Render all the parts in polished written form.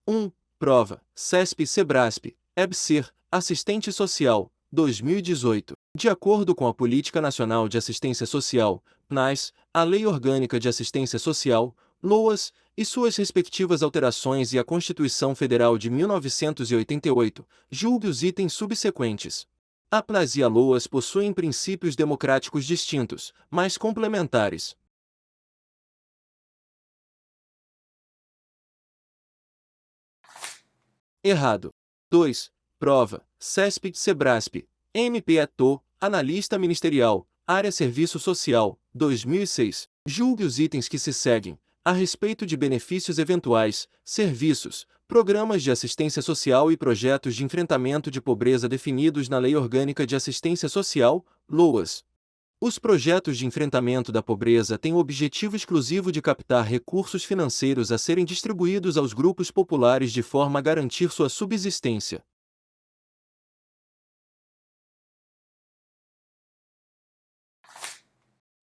1. Prova: CESP-Sebrasp, EBSER, Assistente Social, 2018. De acordo com a Política Nacional de Assistência Social, PNAS, a Lei Orgânica de Assistência Social, LOAS, e suas respectivas alterações e a Constituição Federal de 1988, julgue os itens subsequentes. A PNAS e a LOAS possuem princípios democráticos distintos, mas complementares. Errado. 2. Prova: CESP-Sebrasp, MPE-TO, Analista Ministerial, Área Serviço Social, 2006. Julgue os itens que se seguem, a respeito de benefícios eventuais, serviços, programas de assistência social e projetos de enfrentamento de pobreza definidos na Lei Orgânica de Assistência Social, LOAS. Os projetos de enfrentamento da pobreza têm o objetivo exclusivo de captar recursos financeiros a serem distribuídos aos grupos populares de forma a garantir sua subsistência.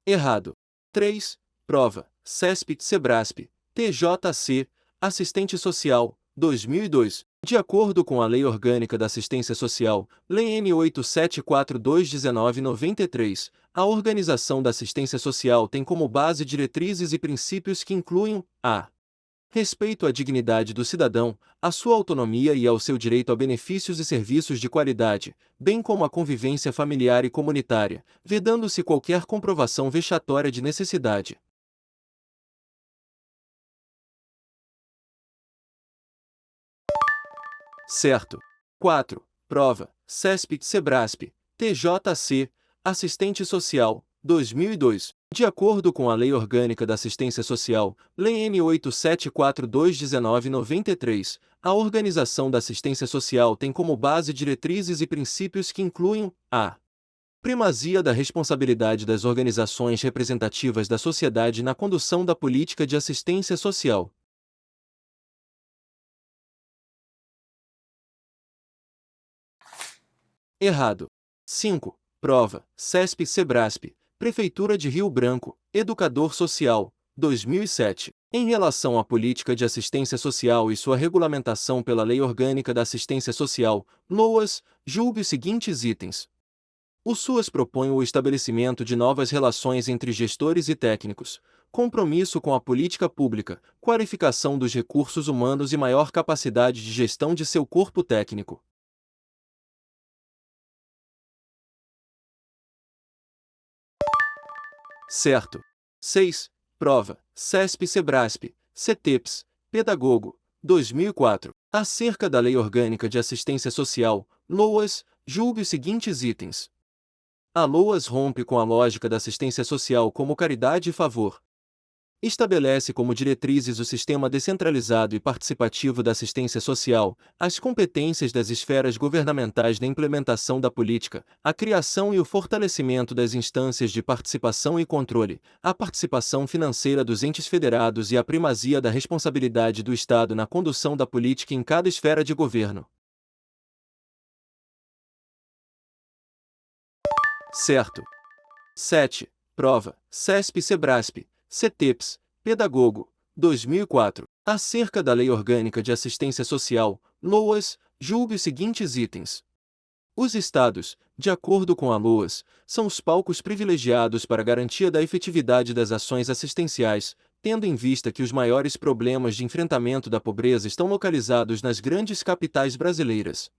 Errado. 3. Prova: CESP-Sebrasp, TJC, Assistente Social, 2002. De acordo com a Lei Orgânica da Assistência Social, Lei N. 8742/1993, a organização da assistência social tem como base diretrizes e princípios que incluem a respeito à dignidade do cidadão, à sua autonomia e ao seu direito a benefícios e serviços de qualidade, bem como a convivência familiar e comunitária, vedando-se qualquer comprovação vexatória de necessidade. Certo. 4. Prova: CESP-Sebrasp, TJC, Assistente Social, 2002. De acordo com a Lei Orgânica da Assistência Social, Lei N. 8742/1993, a organização da assistência social tem como base diretrizes e princípios que incluem a primazia da responsabilidade das organizações representativas da sociedade na condução da política de assistência social. Errado. 5. Prova: CESP-Sebrasp, Prefeitura de Rio Branco, Educador Social, 2007. Em relação à política de assistência social e sua regulamentação pela Lei Orgânica da Assistência Social, LOAS, julgue os seguintes itens. O SUAS propõe o estabelecimento de novas relações entre gestores e técnicos, compromisso com a política pública, qualificação dos recursos humanos e maior capacidade de gestão de seu corpo técnico. Certo. 6. Prova: CESP-Sebrasp, CETEPS, Pedagogo, 2004. Acerca da Lei Orgânica de Assistência Social, LOAS, julgue os seguintes itens. A LOAS rompe com a lógica da assistência social como caridade e favor. Estabelece como diretrizes o sistema descentralizado e participativo da assistência social, as competências das esferas governamentais na implementação da política, a criação e o fortalecimento das instâncias de participação e controle, a participação financeira dos entes federados e a primazia da responsabilidade do Estado na condução da política em cada esfera de governo. Certo. 7. Prova: CESP-Sebrasp, CETEPS, Pedagogo, 2004. Acerca da Lei Orgânica de Assistência Social, LOAS, julgue os seguintes itens. Os Estados, de acordo com a LOAS, são os palcos privilegiados para a garantia da efetividade das ações assistenciais, tendo em vista que os maiores problemas de enfrentamento da pobreza estão localizados nas grandes capitais brasileiras.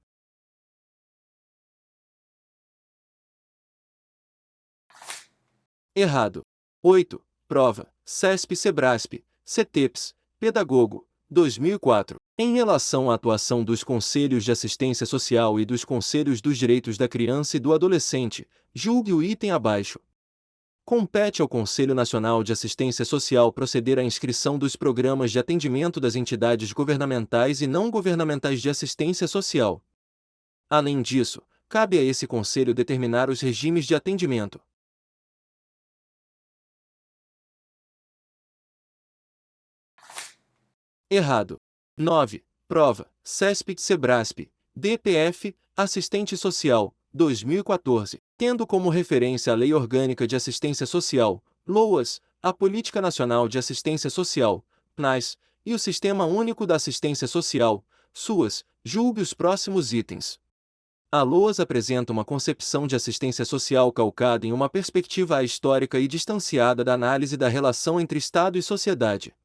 Errado. 8. Prova: CESP-Sebrasp, CETEPS, Pedagogo, 2004. Em relação à atuação dos Conselhos de Assistência Social e dos Conselhos dos Direitos da Criança e do Adolescente, julgue o item abaixo. Compete ao Conselho Nacional de Assistência Social proceder à inscrição dos programas de atendimento das entidades governamentais e não governamentais de assistência social. Além disso, cabe a esse Conselho determinar os regimes de atendimento. Errado. 9. Prova: CESP-Sebrasp, DPF, Assistente Social, 2014. Tendo como referência a Lei Orgânica de Assistência Social, LOAS, a Política Nacional de Assistência Social, PNAS, e o Sistema Único da Assistência Social, SUAS, julgue os próximos itens. A LOAS apresenta uma concepção de assistência social calcada em uma perspectiva histórica e distanciada da análise da relação entre Estado e sociedade.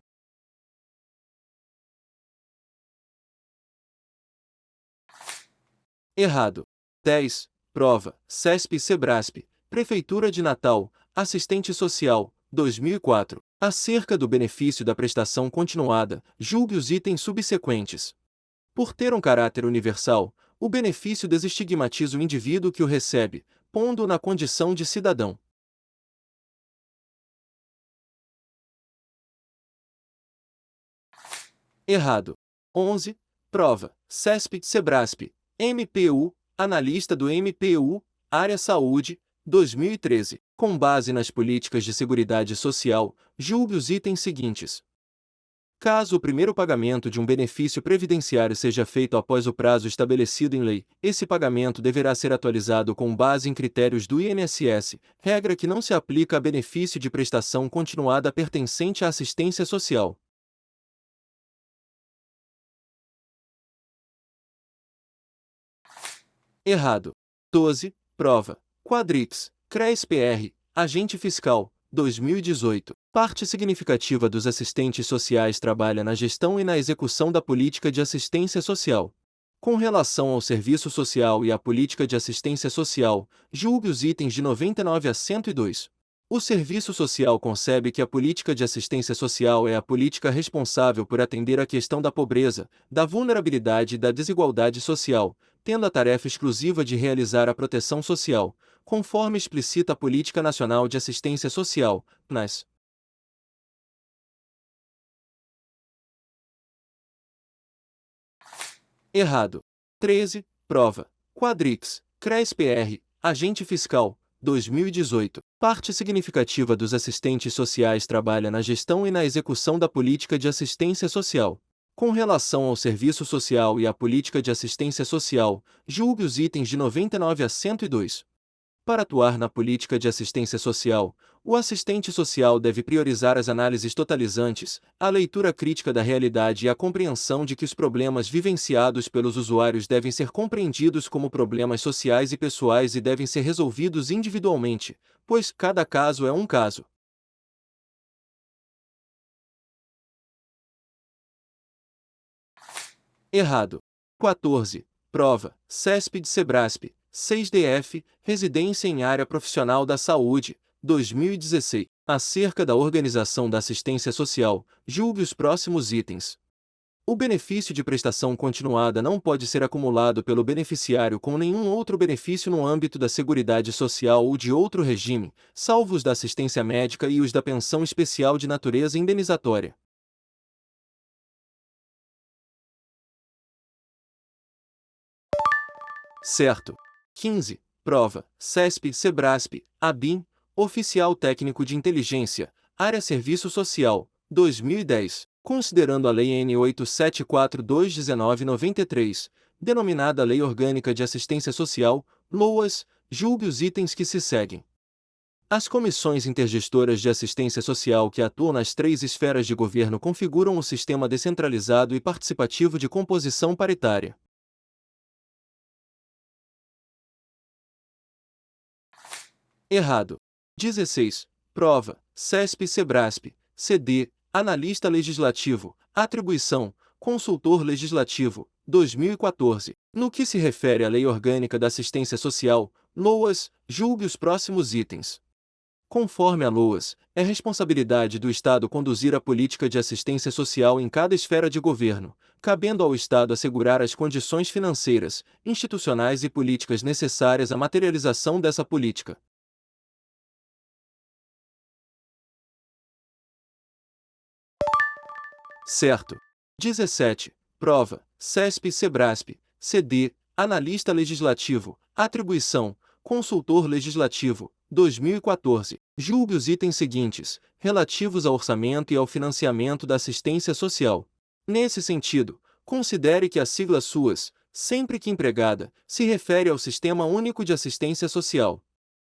Errado. 10. Prova. CESP e SEBRASP. Prefeitura de Natal. Assistente Social. 2004. Acerca do benefício da prestação continuada, julgue os itens subsequentes. Por ter um caráter universal, o benefício desestigmatiza o indivíduo que o recebe, pondo-o na condição de cidadão. Errado. 11. Prova. CESP, SEBRASP. MPU, analista do MPU, Área Saúde, 2013. Com base nas políticas de seguridade social, julgue os itens seguintes. Caso o primeiro pagamento de um benefício previdenciário seja feito após o prazo estabelecido em lei, esse pagamento deverá ser atualizado com base em critérios do INSS, regra que não se aplica a benefício de prestação continuada pertencente à assistência social. Errado. 12. Prova. Quadrix, CRES-PR, Agente Fiscal, 2018. Parte significativa dos assistentes sociais trabalha na gestão e na execução da política de assistência social. Com relação ao serviço social e à política de assistência social, julgue os itens de 99 a 102. O serviço social concebe que a política de assistência social é a política responsável por atender à questão da pobreza, da vulnerabilidade e da desigualdade social, tendo a tarefa exclusiva de realizar a proteção social, conforme explicita a Política Nacional de Assistência Social, PNAS. Errado. 13. Prova. Quadrix, CRES-PR, Agente Fiscal, 2018. Parte significativa dos assistentes sociais trabalha na gestão e na execução da política de assistência social. Com relação ao serviço social e à política de assistência social, julgue os itens de 99 a 102. Para atuar na política de assistência social, o assistente social deve priorizar as análises totalizantes, a leitura crítica da realidade e a compreensão de que os problemas vivenciados pelos usuários devem ser compreendidos como problemas sociais e pessoais e devem ser resolvidos individualmente, pois cada caso é um caso. Errado. 14. Prova. CESP de SEBRASP. 6DF, Residência em Área Profissional da Saúde, 2016. Acerca da organização da assistência social, julgue os próximos itens. O benefício de prestação continuada não pode ser acumulado pelo beneficiário com nenhum outro benefício no âmbito da Seguridade Social ou de outro regime, salvo os da assistência médica e os da pensão especial de natureza indenizatória. Certo. 15. Prova. CESP, SEBRASP, ABIN, Oficial Técnico de Inteligência, Área Serviço Social, 2010. Considerando a Lei N. 8742/1993, denominada Lei Orgânica de Assistência Social, LOAS, julgue os itens que se seguem. As comissões intergestoras de assistência social que atuam nas três esferas de governo configuram o sistema descentralizado e participativo de composição paritária. Errado. 16. Prova. CESP e SEBRASP. CD. Analista Legislativo. Atribuição. Consultor Legislativo. 2014. No que se refere à Lei Orgânica da Assistência Social, LOAS, julgue os próximos itens. Conforme a LOAS, é responsabilidade do Estado conduzir a política de assistência social em cada esfera de governo, cabendo ao Estado assegurar as condições financeiras, institucionais e políticas necessárias à materialização dessa política. Certo. 17. Prova. CESP e SEBRASP. CD. Analista Legislativo. Atribuição. Consultor Legislativo. 2014. Julgue os itens seguintes, relativos ao orçamento e ao financiamento da assistência social. Nesse sentido, considere que a sigla SUAS, sempre que empregada, se refere ao Sistema Único de Assistência Social.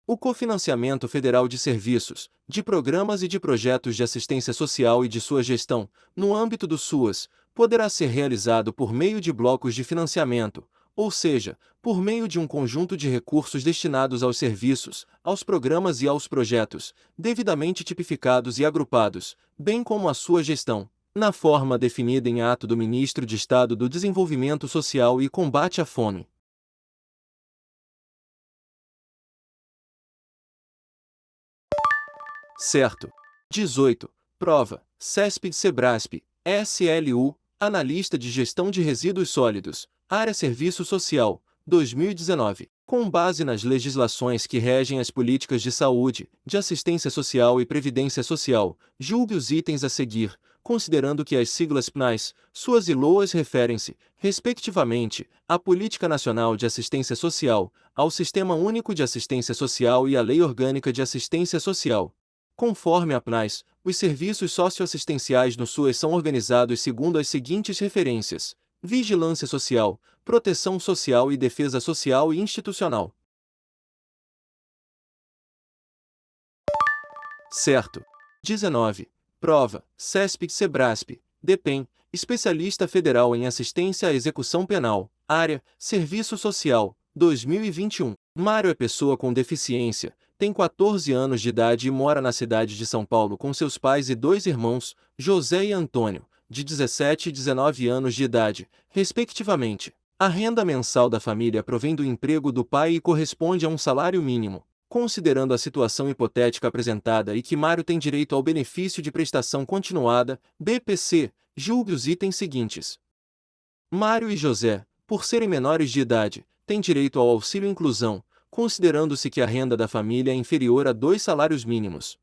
O cofinanciamento federal de serviços, de programas e de projetos de assistência social e de sua gestão, no âmbito do SUAS, poderá ser realizado por meio de blocos de financiamento, ou seja, por meio de um conjunto de recursos destinados aos serviços, aos programas e aos projetos, devidamente tipificados e agrupados, bem como a sua gestão, na forma definida em ato do Ministro de Estado do Desenvolvimento Social e Combate à Fome. Certo. 18. Prova. CESP-SEBRASP, SLU, Analista de Gestão de Resíduos Sólidos, Área Serviço Social, 2019. Com base nas legislações que regem as políticas de saúde, de assistência social e previdência social, julgue os itens a seguir, considerando que as siglas PNAS, suas e LOAS referem-se, respectivamente, à Política Nacional de Assistência Social, ao Sistema Único de Assistência Social e à Lei Orgânica de Assistência Social. Conforme a PNAS, os serviços socioassistenciais no SUAS são organizados segundo as seguintes referências: vigilância social, proteção social e defesa social e institucional. Certo. 19. Prova. CESP-SEBRASP, DEPEN, especialista federal em assistência à execução penal, área, Serviço Social, 2021. Mário é pessoa com deficiência, tem 14 anos de idade e mora na cidade de São Paulo com seus pais e dois irmãos, José e Antônio, de 17 e 19 anos de idade, respectivamente. A renda mensal da família provém do emprego do pai e corresponde a um salário mínimo. Considerando a situação hipotética apresentada e que Mário tem direito ao benefício de prestação continuada, BPC, julgue os itens seguintes. Mário e José, por serem menores de idade, têm direito ao auxílio inclusão, considerando-se que a renda da família é inferior a 2 salários mínimos.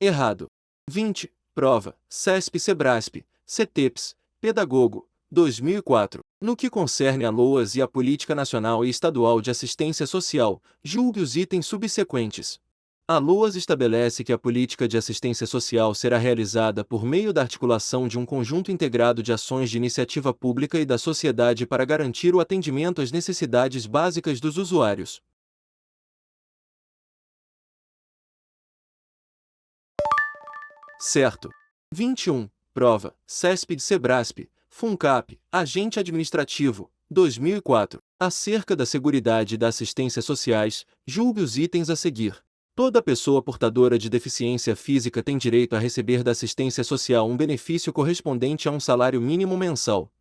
Errado. 20. Prova. CESP-SEBRASP, CETEPS, Pedagogo, 2004. No que concerne a LOAS e a Política Nacional e Estadual de Assistência Social, julgue os itens subsequentes. A LOAS estabelece que a política de assistência social será realizada por meio da articulação de um conjunto integrado de ações de iniciativa pública e da sociedade para garantir o atendimento às necessidades básicas dos usuários. Certo. 21. Prova. CESP-SEBRASP, FUNCAP, Agente Administrativo, 2004. Acerca da seguridade e da assistência sociais, julgue os itens a seguir. Toda pessoa portadora de deficiência física tem direito a receber da assistência social um benefício correspondente a um salário mínimo mensal.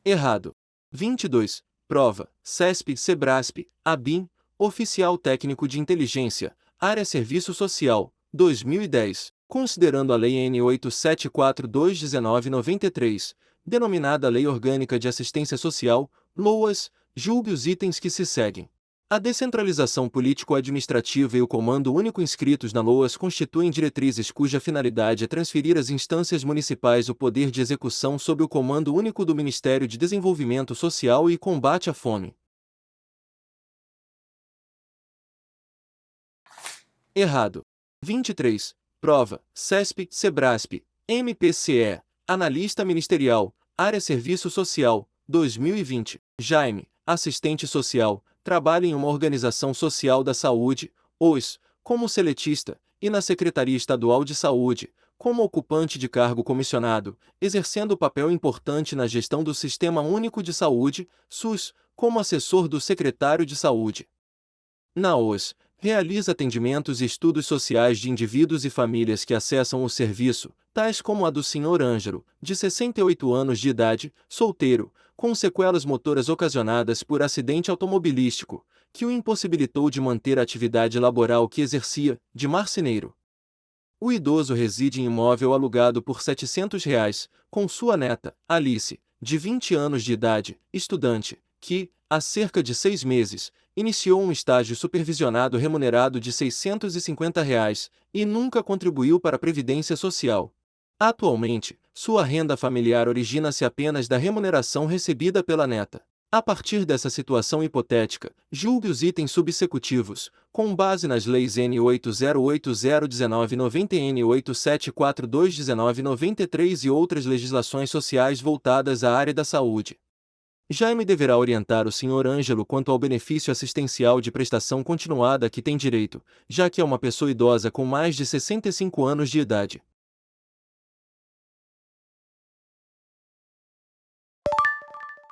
Errado. 22. Prova. CESP-SEBRASP, ABIN, Oficial Técnico de Inteligência, Área Serviço Social, 2010. Considerando a Lei N. 8742/1993, denominada Lei Orgânica de Assistência Social, LOAS, julgue os itens que se seguem. A descentralização político-administrativa e o comando único inscritos na LOAS constituem diretrizes cuja finalidade é transferir às instâncias municipais o poder de execução sob o comando único do Ministério de Desenvolvimento Social e Combate à Fome. Errado. 23. Prova. CESP-SEBRASP, MPCE, Analista Ministerial, Área Serviço Social, 2020. Jaime, assistente social, trabalha em uma organização social da saúde, OS, como seletista, e na Secretaria Estadual de Saúde, como ocupante de cargo comissionado, exercendo papel importante na gestão do Sistema Único de Saúde, SUS, como assessor do secretário de Saúde. Na OS, realiza atendimentos e estudos sociais de indivíduos e famílias que acessam o serviço, tais como a do Sr. Ângelo, de 68 anos de idade, solteiro, com sequelas motoras ocasionadas por acidente automobilístico, que o impossibilitou de manter a atividade laboral que exercia, de marceneiro. O idoso reside em imóvel alugado por R$ 700, com sua neta, Alice, de 20 anos de idade, estudante, que, há cerca de 6 meses, iniciou um estágio supervisionado remunerado de R$ 650 e nunca contribuiu para a Previdência Social. Atualmente, sua renda familiar origina-se apenas da remuneração recebida pela neta. A partir dessa situação hipotética, julgue os itens subsecutivos, com base nas leis N80801990 e N87421993 e outras legislações sociais voltadas à área da saúde. Jaime deverá orientar o Sr. Ângelo quanto ao benefício assistencial de prestação continuada a que tem direito, já que é uma pessoa idosa com mais de 65 anos de idade.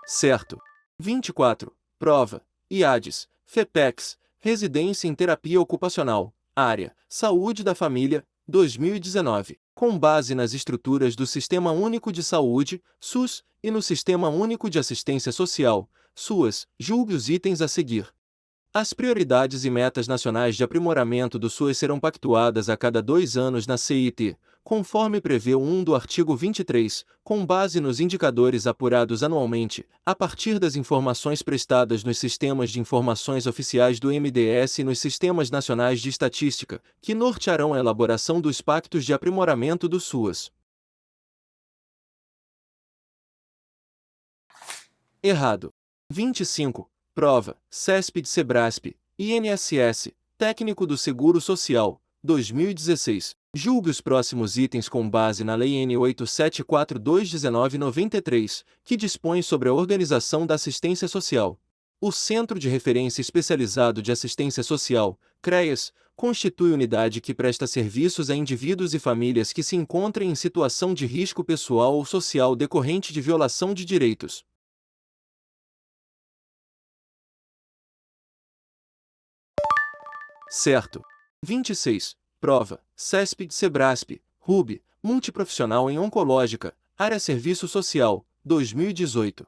Certo. 24. Prova. IADES, FEPEX, Residência em Terapia Ocupacional, Área, Saúde da Família, 2019. Com base nas estruturas do Sistema Único de Saúde, SUS, e no Sistema Único de Assistência Social, SUAS, julgue os itens a seguir. As prioridades e metas nacionais de aprimoramento do SUAS serão pactuadas a cada 2 anos na CIT, conforme prevê o 1 do artigo 23, com base nos indicadores apurados anualmente, a partir das informações prestadas nos sistemas de informações oficiais do MDS e nos sistemas nacionais de estatística, que nortearão a elaboração dos pactos de aprimoramento do SUAS. Errado. 25. Prova. CESP-Sebrasp, INSS, Técnico do Seguro Social, 2016. Julgue os próximos itens com base na Lei N8742/1993, que dispõe sobre a organização da assistência social. O Centro de Referência Especializado de Assistência Social, CREAS, constitui unidade que presta serviços a indivíduos e famílias que se encontrem em situação de risco pessoal ou social decorrente de violação de direitos. Certo. 26. Prova. CESP-Sebrasp, RUB, Multiprofissional em Oncológica, Área Serviço Social, 2018.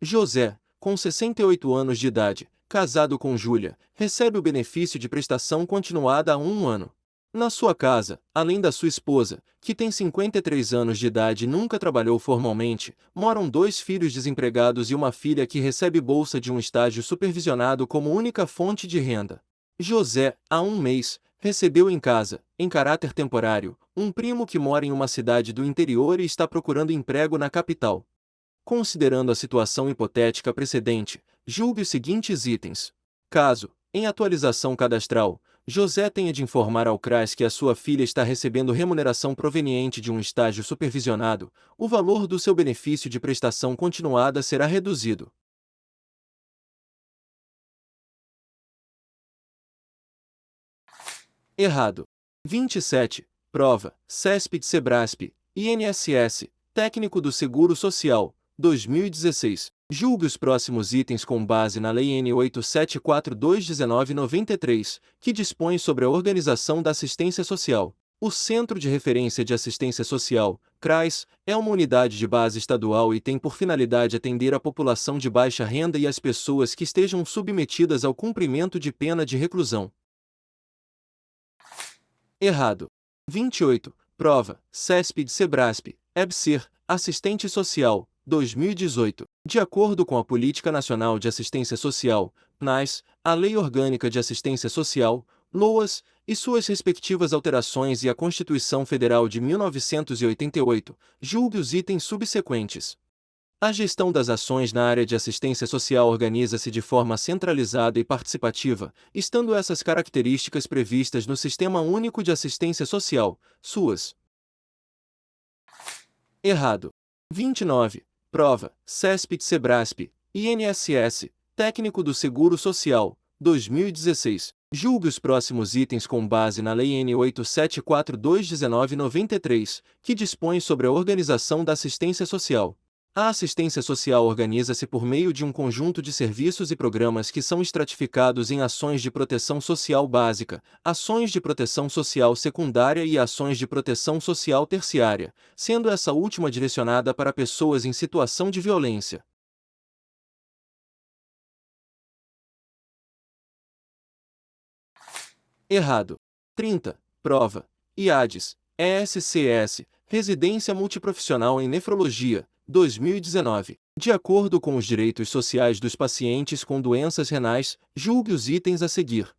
José, com 68 anos de idade, casado com Júlia, recebe o benefício de prestação continuada há 1 ano. Na sua casa, além da sua esposa, que tem 53 anos de idade e nunca trabalhou formalmente, moram 2 filhos desempregados e uma filha que recebe bolsa de um estágio supervisionado como única fonte de renda. José, há 1 mês, recebeu em casa, em caráter temporário, um primo que mora em uma cidade do interior e está procurando emprego na capital. Considerando a situação hipotética precedente, julgue os seguintes itens. Caso, em atualização cadastral, José tenha de informar ao CRAS que a sua filha está recebendo remuneração proveniente de um estágio supervisionado, o valor do seu benefício de prestação continuada será reduzido. Errado. 27. Prova. CESP-Sebrasp, INSS, Técnico do Seguro Social, 2016. Julgue os próximos itens com base na Lei N8742/1993, que dispõe sobre a organização da assistência social. O Centro de Referência de Assistência Social, CRAS, é uma unidade de base estadual e tem por finalidade atender a população de baixa renda e as pessoas que estejam submetidas ao cumprimento de pena de reclusão. Errado. 28. Prova. CESP-Sebrasp, EBSER, Assistente Social, 2018. De acordo com a Política Nacional de Assistência Social, PNAS, a Lei Orgânica de Assistência Social, LOAS, e suas respectivas alterações e a Constituição Federal de 1988, julgue os itens subsequentes. A gestão das ações na área de assistência social organiza-se de forma centralizada e participativa, estando essas características previstas no Sistema Único de Assistência Social, SUAS. Errado. 29. Prova. CESP-Sebrasp, INSS, Técnico do Seguro Social, 2016. Julgue os próximos itens com base na Lei N8742/1993, que dispõe sobre a organização da assistência social. A assistência social organiza-se por meio de um conjunto de serviços e programas que são estratificados em ações de proteção social básica, ações de proteção social secundária e ações de proteção social terciária, sendo essa última direcionada para pessoas em situação de violência. Errado. 30. Prova. IADES, ESCS, Residência Multiprofissional em Nefrologia, 2019. De acordo com os direitos sociais dos pacientes com doenças renais, julgue os itens a seguir.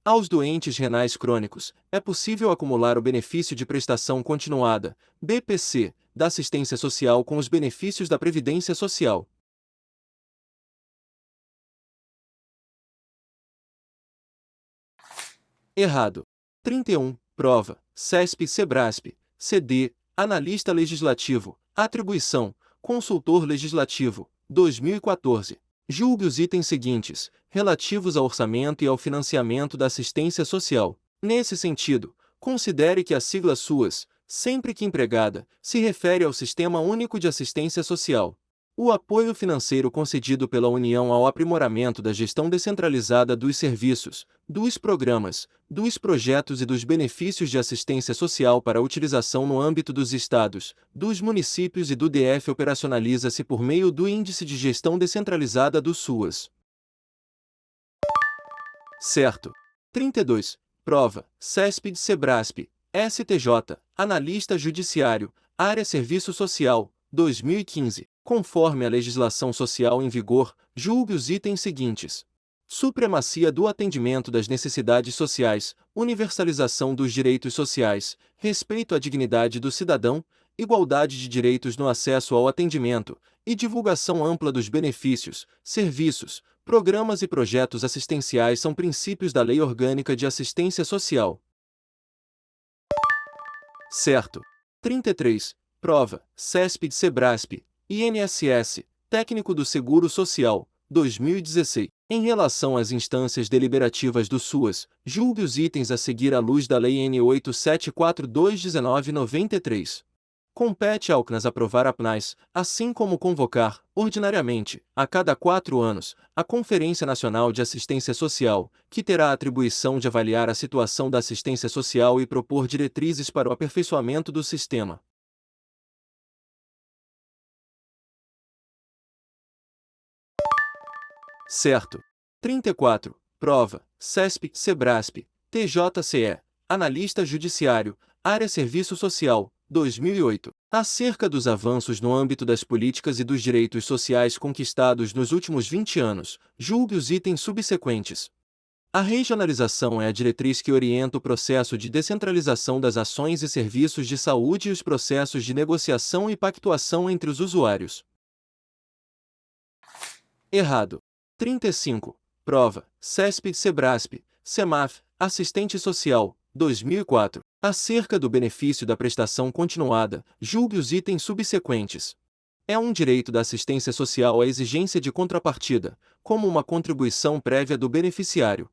Aos doentes renais crônicos, é possível acumular o benefício de prestação continuada, BPC, da assistência social com os benefícios da Previdência Social. Errado. 31. Prova. CESP-SEBRASP. CD. Analista legislativo. Atribuição. Consultor legislativo. 2014. Julgue os itens seguintes, relativos ao orçamento e ao financiamento da assistência social. Nesse sentido, considere que a sigla SUAS, sempre que empregada, se refere ao Sistema Único de Assistência Social. O apoio financeiro concedido pela União ao aprimoramento da gestão descentralizada dos serviços, dos programas, dos projetos e dos benefícios de assistência social para utilização no âmbito dos estados, dos municípios e do DF operacionaliza-se por meio do Índice de Gestão Descentralizada do SUAS. Certo. 32. Prova. CESP-SEBRASP. STJ. Analista Judiciário. Área Serviço Social. 2015. Conforme a legislação social em vigor, julgue os itens seguintes: supremacia do atendimento das necessidades sociais, universalização dos direitos sociais, respeito à dignidade do cidadão, igualdade de direitos no acesso ao atendimento e divulgação ampla dos benefícios, serviços, programas e projetos assistenciais são princípios da Lei Orgânica de Assistência Social. Certo. 33. Prova. CESP-SEBRASP. INSS, Técnico do Seguro Social, 2016. Em relação às instâncias deliberativas do SUAS, julgue os itens a seguir à luz da Lei N. 8742/1993. Compete ao CNAS aprovar a PNAS, assim como convocar, ordinariamente, a cada 4 anos, a Conferência Nacional de Assistência Social, que terá a atribuição de avaliar a situação da assistência social e propor diretrizes para o aperfeiçoamento do sistema. Certo. 34. Prova. CESP-SEBRASP. TJCE. Analista Judiciário. Área Serviço Social. 2008. Acerca dos avanços no âmbito das políticas e dos direitos sociais conquistados nos últimos 20 anos, julgue os itens subsequentes. A regionalização é a diretriz que orienta o processo de descentralização das ações e serviços de saúde e os processos de negociação e pactuação entre os usuários. Errado. 35. Prova. CESP-SEBRASP. SEMAF. Assistente Social. 2004. Acerca do benefício da prestação continuada, julgue os itens subsequentes. É um direito da assistência social a exigência de contrapartida, como uma contribuição prévia do beneficiário.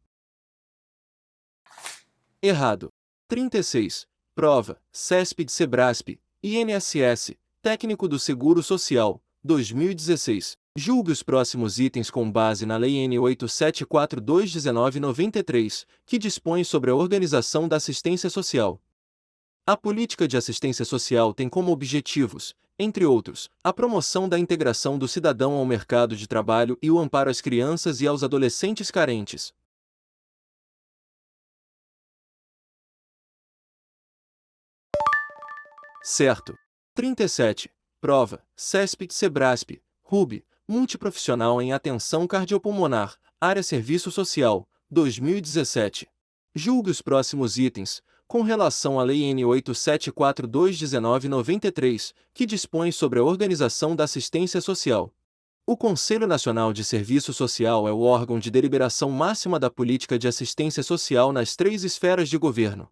Errado. 36. Prova. CESP-SEBRASP. INSS. Técnico do Seguro Social. 2016. Julgue os próximos itens com base na Lei N. 8742/1993, que dispõe sobre a organização da assistência social. A política de assistência social tem como objetivos, entre outros, a promoção da integração do cidadão ao mercado de trabalho e o amparo às crianças e aos adolescentes carentes. Certo. 37. Prova. CESP-SEBRASP. RUB. Multiprofissional em Atenção Cardiopulmonar, Área Serviço Social, 2017. Julgue os próximos itens, com relação à Lei N. 8742/1993, que dispõe sobre a organização da assistência social. O Conselho Nacional de Serviço Social é o órgão de deliberação máxima da política de assistência social nas 3 esferas de governo.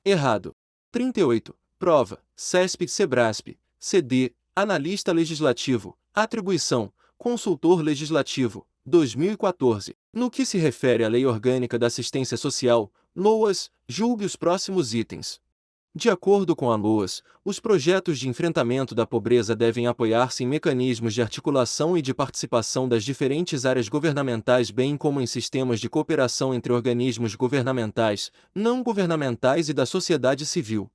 Errado. 38. Prova. CESP-SEBRASP. CD. Analista Legislativo. Atribuição. Consultor Legislativo. 2014. No que se refere à Lei Orgânica da Assistência Social, LOAS, julgue os próximos itens. De acordo com a LOAS, os projetos de enfrentamento da pobreza devem apoiar-se em mecanismos de articulação e de participação das diferentes áreas governamentais, bem como em sistemas de cooperação entre organismos governamentais, não governamentais e da sociedade civil.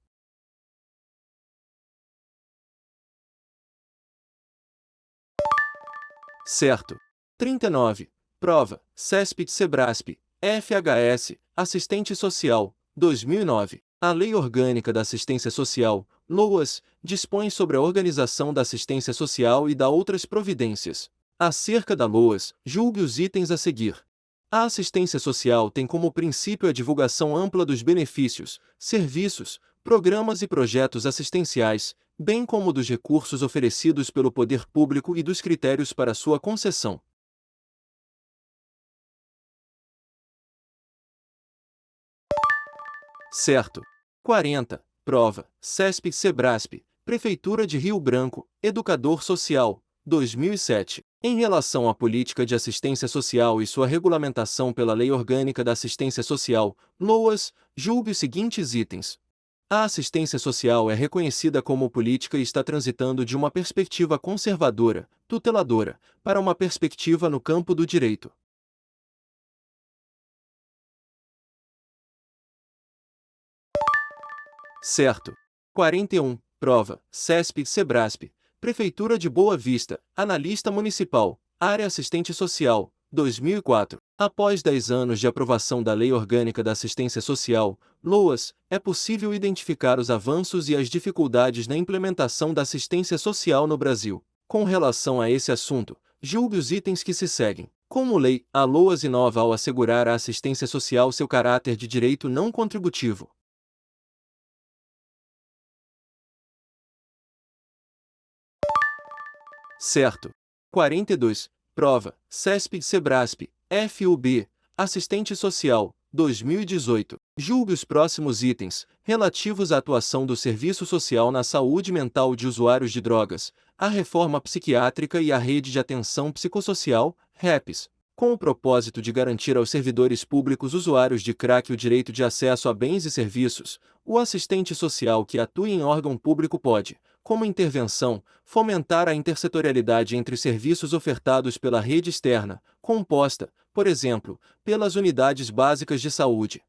Certo. 39. Prova. CESP-SEBRASP. FHS. Assistente Social. 2009. A Lei Orgânica da Assistência Social, LOAS, dispõe sobre a organização da assistência social e da outras providências. Acerca da LOAS, julgue os itens a seguir. A assistência social tem como princípio a divulgação ampla dos benefícios, serviços, programas e projetos assistenciais, bem como dos recursos oferecidos pelo poder público e dos critérios para sua concessão. Certo. 40. Prova. CESP-SEBRASP, Prefeitura de Rio Branco, Educador Social, 2007. Em relação à política de assistência social e sua regulamentação pela Lei Orgânica da Assistência Social, LOAS, julgue os seguintes itens. A assistência social é reconhecida como política e está transitando de uma perspectiva conservadora, tuteladora, para uma perspectiva no campo do direito. Certo. 41. Prova. CESP-SEBRASP, Prefeitura de Boa Vista, Analista Municipal, Área Assistente Social, 2004. Após 10 anos de aprovação da Lei Orgânica da Assistência Social, LOAS, é possível identificar os avanços e as dificuldades na implementação da assistência social no Brasil. Com relação a esse assunto, julgue os itens que se seguem. Como lei, a LOAS inova ao assegurar à assistência social seu caráter de direito não contributivo. Certo. 42. Prova. CESP-SEBRASP, FUB, Assistente Social, 2018. Julgue os próximos itens, relativos à atuação do Serviço Social na saúde mental de usuários de drogas, à reforma psiquiátrica e à rede de atenção psicossocial, REPS, com o propósito de garantir aos servidores públicos usuários de crack o direito de acesso a bens e serviços. O assistente social que atue em órgão público pode, como intervenção, fomentar a intersetorialidade entre os serviços ofertados pela rede externa, composta, por exemplo, pelas unidades básicas de saúde.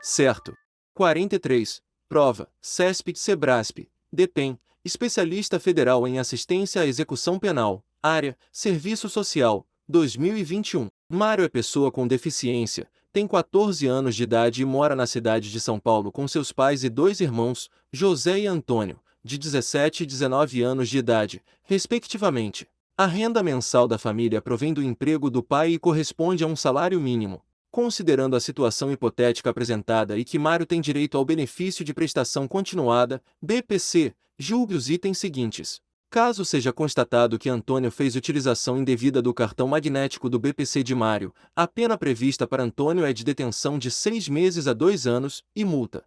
Certo. 43. Prova. CESP-SEBRASP, DEPEN, Especialista Federal em Assistência à Execução Penal, Área, Serviço Social, 2021. Mário é pessoa com deficiência, tem 14 anos de idade e mora na cidade de São Paulo com seus pais e dois irmãos, José e Antônio, de 17 e 19 anos de idade, respectivamente. A renda mensal da família provém do emprego do pai e corresponde a um salário mínimo. Considerando a situação hipotética apresentada e que Mário tem direito ao benefício de prestação continuada, BPC, julgue os itens seguintes. Caso seja constatado que Antônio fez utilização indevida do cartão magnético do BPC de Mário, a pena prevista para Antônio é de detenção de 6 meses a 2 anos e multa.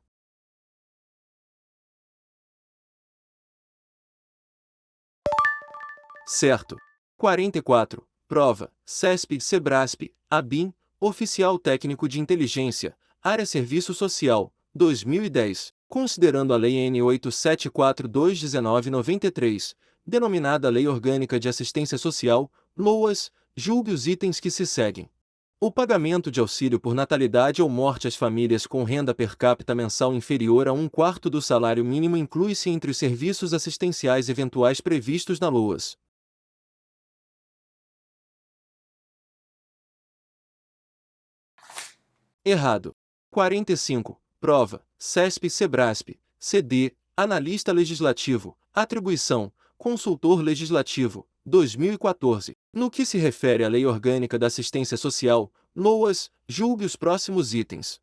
Certo. 44. Prova. CESP-SEBRASP, ABIN, Oficial Técnico de Inteligência, Área Serviço Social, 2010. Considerando a Lei N. 8742/1993, denominada Lei Orgânica de Assistência Social, LOAS, julgue os itens que se seguem. O pagamento de auxílio por natalidade ou morte às famílias com renda per capita mensal inferior a 1/4 do salário mínimo inclui-se entre os serviços assistenciais eventuais previstos na LOAS. Errado. 45. Prova. CESP-SEBRASP, CD, Analista Legislativo, Atribuição, Consultor Legislativo, 2014. No que se refere à Lei Orgânica da Assistência Social, LOAS, julgue os próximos itens.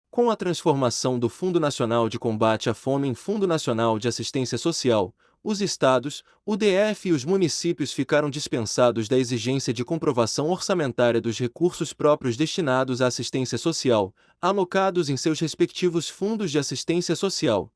Com a transformação do Fundo Nacional de Combate à Fome em Fundo Nacional de Assistência Social, os estados, o DF e os municípios ficaram dispensados da exigência de comprovação orçamentária dos recursos próprios destinados à assistência social, alocados em seus respectivos fundos de assistência social.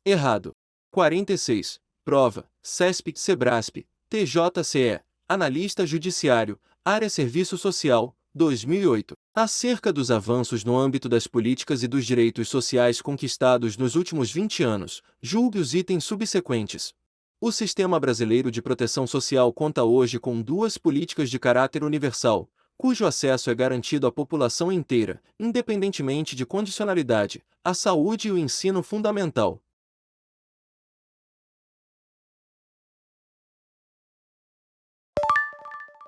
Errado. 46. Prova. CESP-SEBRASP, TJCE, Analista Judiciário, Área Serviço Social, 2008. Acerca dos avanços no âmbito das políticas e dos direitos sociais conquistados nos últimos 20 anos, julgue os itens subsequentes. O sistema brasileiro de proteção social conta hoje com duas políticas de caráter universal, cujo acesso é garantido à população inteira, independentemente de condicionalidade, a saúde e o ensino fundamental.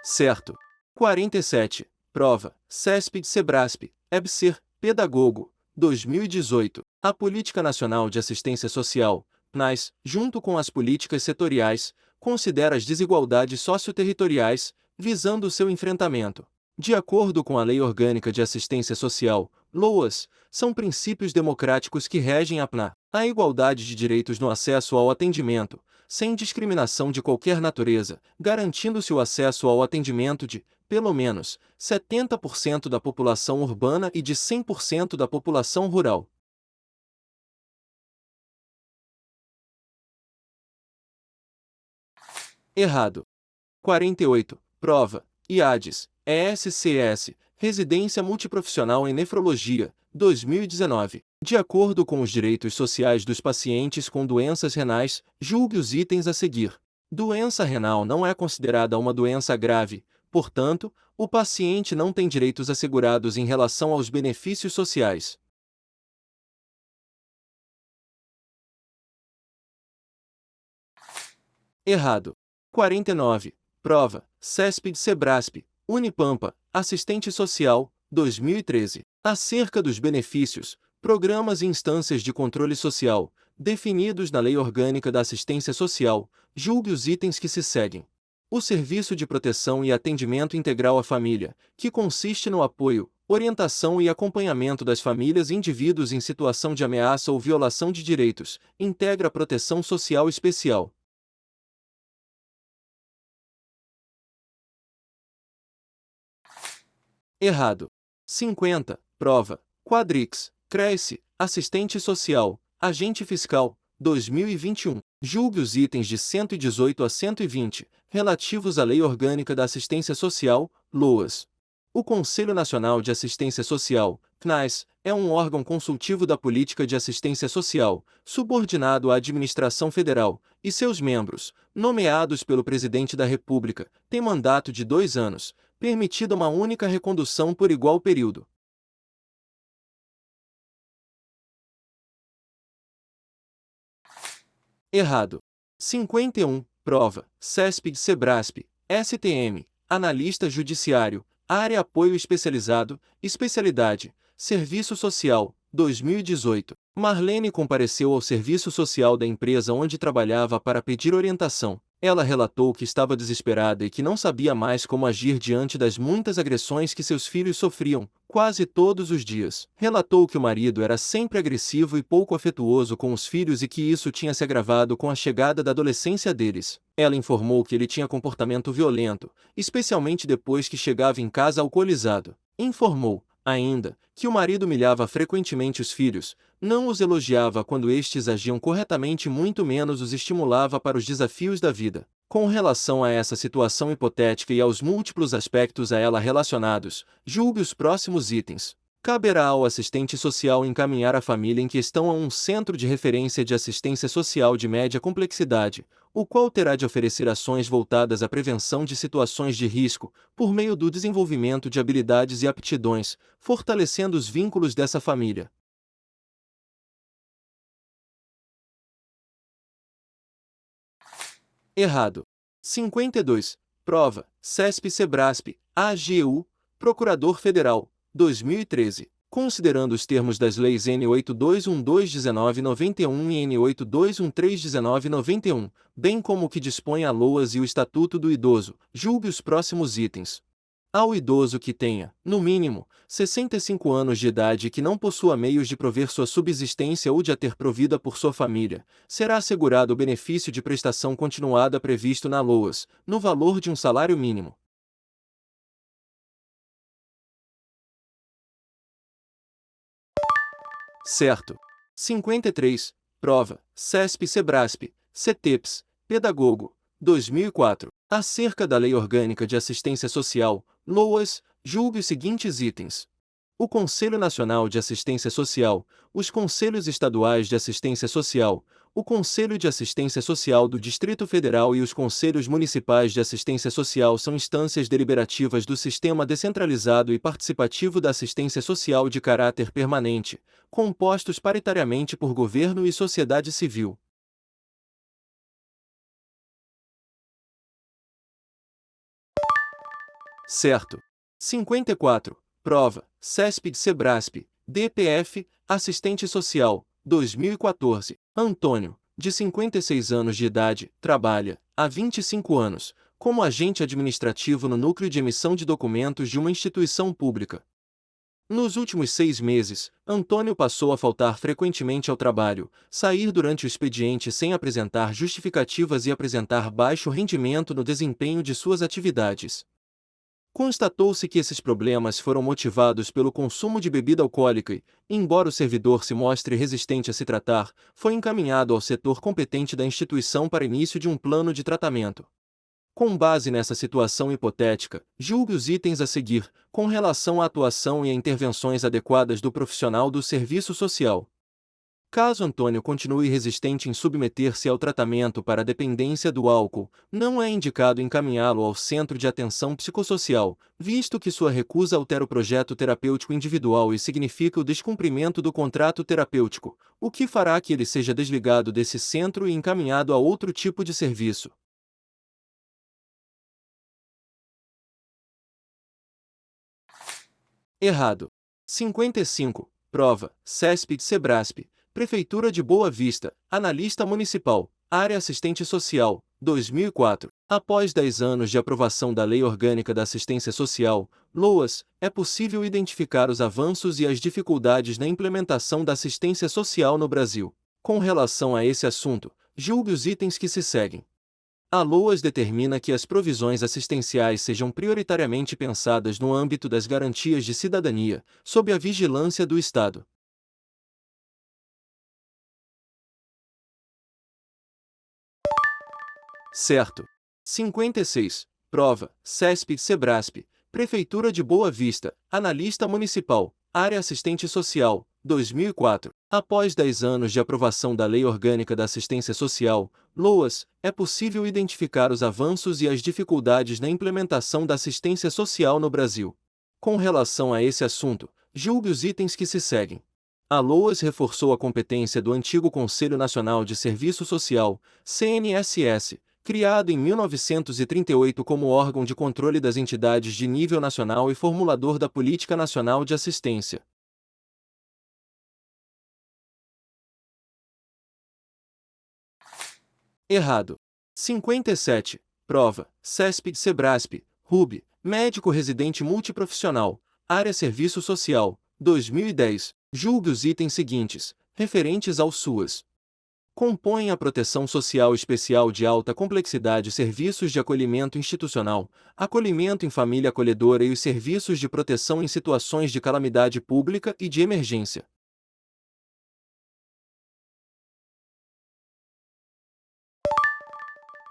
Certo. 47. Prova. CESP-SEBRASP, EBSER, Pedagogo, 2018. A Política Nacional de Assistência Social, PNAS, junto com as políticas setoriais, considera as desigualdades socioterritoriais, visando seu enfrentamento. De acordo com a Lei Orgânica de Assistência Social, LOAS, são princípios democráticos que regem a PNA, a igualdade de direitos no acesso ao atendimento, sem discriminação de qualquer natureza, garantindo-se o acesso ao atendimento de, pelo menos, 70% da população urbana e de 100% da população rural. Errado. 48. Prova. IADES, ESCS, Residência Multiprofissional em Nefrologia, 2019. De acordo com os direitos sociais dos pacientes com doenças renais, julgue os itens a seguir. Doença renal não é considerada uma doença grave, portanto, o paciente não tem direitos assegurados em relação aos benefícios sociais. Errado. 49. Prova. CESP-Sebrasp, Unipampa, Assistente Social, 2013. Acerca dos benefícios, programas e instâncias de controle social, definidos na Lei Orgânica da Assistência Social, julgue os itens que se seguem. O Serviço de Proteção e Atendimento Integral à Família, que consiste no apoio, orientação e acompanhamento das famílias e indivíduos em situação de ameaça ou violação de direitos, integra a proteção social especial. Errado. 50. Prova. Quadrix, Cresce, Assistente Social, Agente Fiscal, 2021. Julgue os itens de 118 a 120, relativos à Lei Orgânica da Assistência Social, LOAS. O Conselho Nacional de Assistência Social, CNAS, é um órgão consultivo da política de assistência social, subordinado à administração federal, e seus membros, nomeados pelo Presidente da República, têm mandato de 2 anos, permitida uma única recondução por igual período. Errado. 51. Prova. CESP-Sebrasp, STM, Analista Judiciário, Área Apoio Especializado, Especialidade, Serviço Social, 2018. Marlene compareceu ao serviço social da empresa onde trabalhava para pedir orientação. Ela relatou que estava desesperada e que não sabia mais como agir diante das muitas agressões que seus filhos sofriam, quase todos os dias. Relatou que o marido era sempre agressivo e pouco afetuoso com os filhos e que isso tinha se agravado com a chegada da adolescência deles. Ela informou que ele tinha comportamento violento, especialmente depois que chegava em casa alcoolizado. Informou, ainda, que o marido humilhava frequentemente os filhos, não os elogiava quando estes agiam corretamente e muito menos os estimulava para os desafios da vida. Com relação a essa situação hipotética e aos múltiplos aspectos a ela relacionados, julgue os próximos itens. Caberá ao assistente social encaminhar a família em questão a um centro de referência de assistência social de média complexidade, o qual terá de oferecer ações voltadas à prevenção de situações de risco, por meio do desenvolvimento de habilidades e aptidões, fortalecendo os vínculos dessa família. Errado. 52. Prova. CESP-Sebrasp, AGU, Procurador Federal, 2013. Considerando os termos das leis N8212-1991 e N8213-1991, bem como o que dispõe a LOAS e o Estatuto do Idoso, julgue os próximos itens. Ao idoso que tenha, no mínimo, 65 anos de idade e que não possua meios de prover sua subsistência ou de a ter provida por sua família, será assegurado o benefício de prestação continuada previsto na LOAS, no valor de um salário mínimo. Certo. 53. Prova. CESP-Sebrasp, CETEPS, Pedagogo, 2004. Acerca da Lei Orgânica de Assistência Social, LOAS, julgue os seguintes itens. O Conselho Nacional de Assistência Social, os Conselhos Estaduais de Assistência Social, o Conselho de Assistência Social do Distrito Federal e os Conselhos Municipais de Assistência Social são instâncias deliberativas do Sistema Descentralizado e Participativo da Assistência Social de caráter permanente, compostos paritariamente por governo e sociedade civil. Certo. 54. Prova. CESP-Sebrasp, DPF, Assistente Social, 2014. Antônio, de 56 anos de idade, trabalha, há 25 anos, como agente administrativo no núcleo de emissão de documentos de uma instituição pública. Nos últimos 6 meses, Antônio passou a faltar frequentemente ao trabalho, sair durante o expediente sem apresentar justificativas e apresentar baixo rendimento no desempenho de suas atividades. Constatou-se que esses problemas foram motivados pelo consumo de bebida alcoólica e, embora o servidor se mostre resistente a se tratar, foi encaminhado ao setor competente da instituição para início de um plano de tratamento. Com base nessa situação hipotética, julgue os itens a seguir, com relação à atuação e a intervenções adequadas do profissional do serviço social. Caso Antônio continue resistente em submeter-se ao tratamento para a dependência do álcool, não é indicado encaminhá-lo ao Centro de Atenção Psicossocial, visto que sua recusa altera o projeto terapêutico individual e significa o descumprimento do contrato terapêutico, o que fará que ele seja desligado desse centro e encaminhado a outro tipo de serviço. Errado. 55. Prova. CESP-Sebrasp. Prefeitura de Boa Vista. Analista municipal. Área assistente social. 2004. Após 10 anos de aprovação da Lei Orgânica da Assistência Social, LOAS, é possível identificar os avanços e as dificuldades na implementação da assistência social no Brasil. Com relação a esse assunto, julgue os itens que se seguem. A LOAS determina que as provisões assistenciais sejam prioritariamente pensadas no âmbito das garantias de cidadania, sob a vigilância do Estado. Certo. 56. Prova. CESP-Sebrasp. Prefeitura de Boa Vista. Analista municipal. Área assistente social. 2004. Após 10 anos de aprovação da Lei Orgânica da Assistência Social, LOAS, é possível identificar os avanços e as dificuldades na implementação da assistência social no Brasil. Com relação a esse assunto, julgue os itens que se seguem. A LOAS reforçou a competência do antigo Conselho Nacional de Serviço Social, CNSS, criado em 1938 como órgão de controle das entidades de nível nacional e formulador da Política Nacional de Assistência. Errado. 57. Prova. CESP-Sebrasp. RUB. Médico residente multiprofissional. Área Serviço Social. 2010. Julgue os itens seguintes, referentes ao SUAS. Compõem a proteção social especial de alta complexidade, serviços de acolhimento institucional, acolhimento em família acolhedora e os serviços de proteção em situações de calamidade pública e de emergência.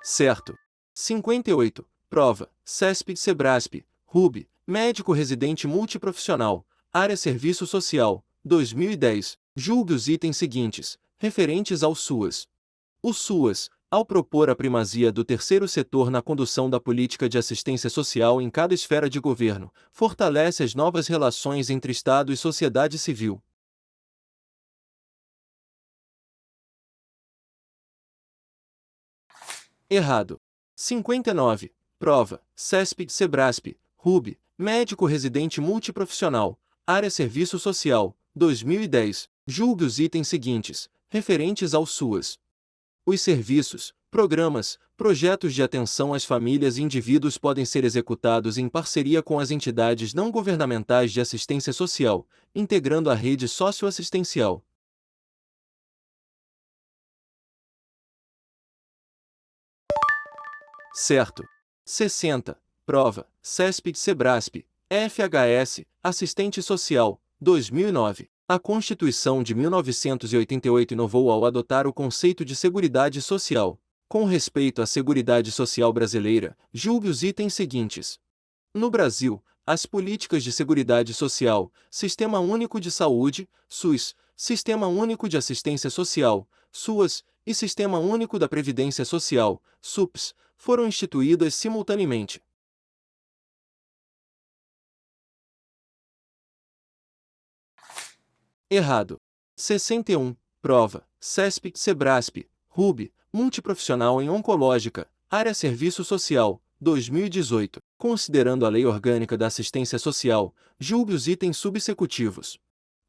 Certo. 58. Prova. CESP-Sebrasp. RUB. Médico residente multiprofissional. Área Serviço Social. 2010. Julgue os itens seguintes, referentes ao SUAS. O SUAS, ao propor a primazia do terceiro setor na condução da política de assistência social em cada esfera de governo, fortalece as novas relações entre Estado e sociedade civil. Errado. 59. Prova. CESP-Sebrasp. RUB. Médico residente multiprofissional. Área Serviço Social. 2010. Julgue os itens seguintes, referentes ao SUAS. Os serviços, programas, projetos de atenção às famílias e indivíduos podem ser executados em parceria com as entidades não governamentais de assistência social, integrando a rede socioassistencial. Certo. 60. Prova. CESP-Sebrasp. FHS. Assistente Social. 2009. A Constituição de 1988 inovou ao adotar o conceito de Seguridade Social. Com respeito à Seguridade Social brasileira, julgue os itens seguintes. No Brasil, as políticas de Seguridade Social, Sistema Único de Saúde, SUS, Sistema Único de Assistência Social, SUAS, e Sistema Único da Previdência Social, SUPS, foram instituídas simultaneamente. Errado. 61. Prova. CESP-Sebrasp. RUB. Multiprofissional em Oncológica. Área Serviço Social. 2018. Considerando a Lei Orgânica da Assistência Social, julgue os itens subsecutivos.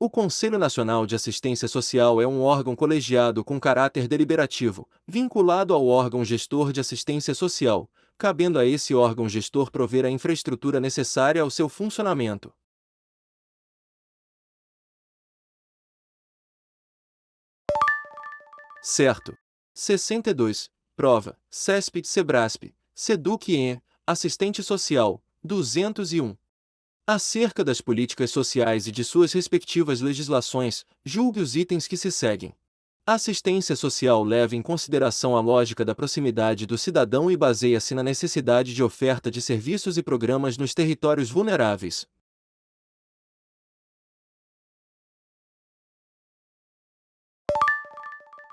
O Conselho Nacional de Assistência Social é um órgão colegiado com caráter deliberativo, vinculado ao órgão gestor de assistência social, cabendo a esse órgão gestor prover a infraestrutura necessária ao seu funcionamento. Certo. 62. Prova. CESP-SEBRASP, SEDUC-EN, Assistente Social, 201. Acerca das políticas sociais e de suas respectivas legislações, julgue os itens que se seguem. A assistência social leva em consideração a lógica da proximidade do cidadão e baseia-se na necessidade de oferta de serviços e programas nos territórios vulneráveis.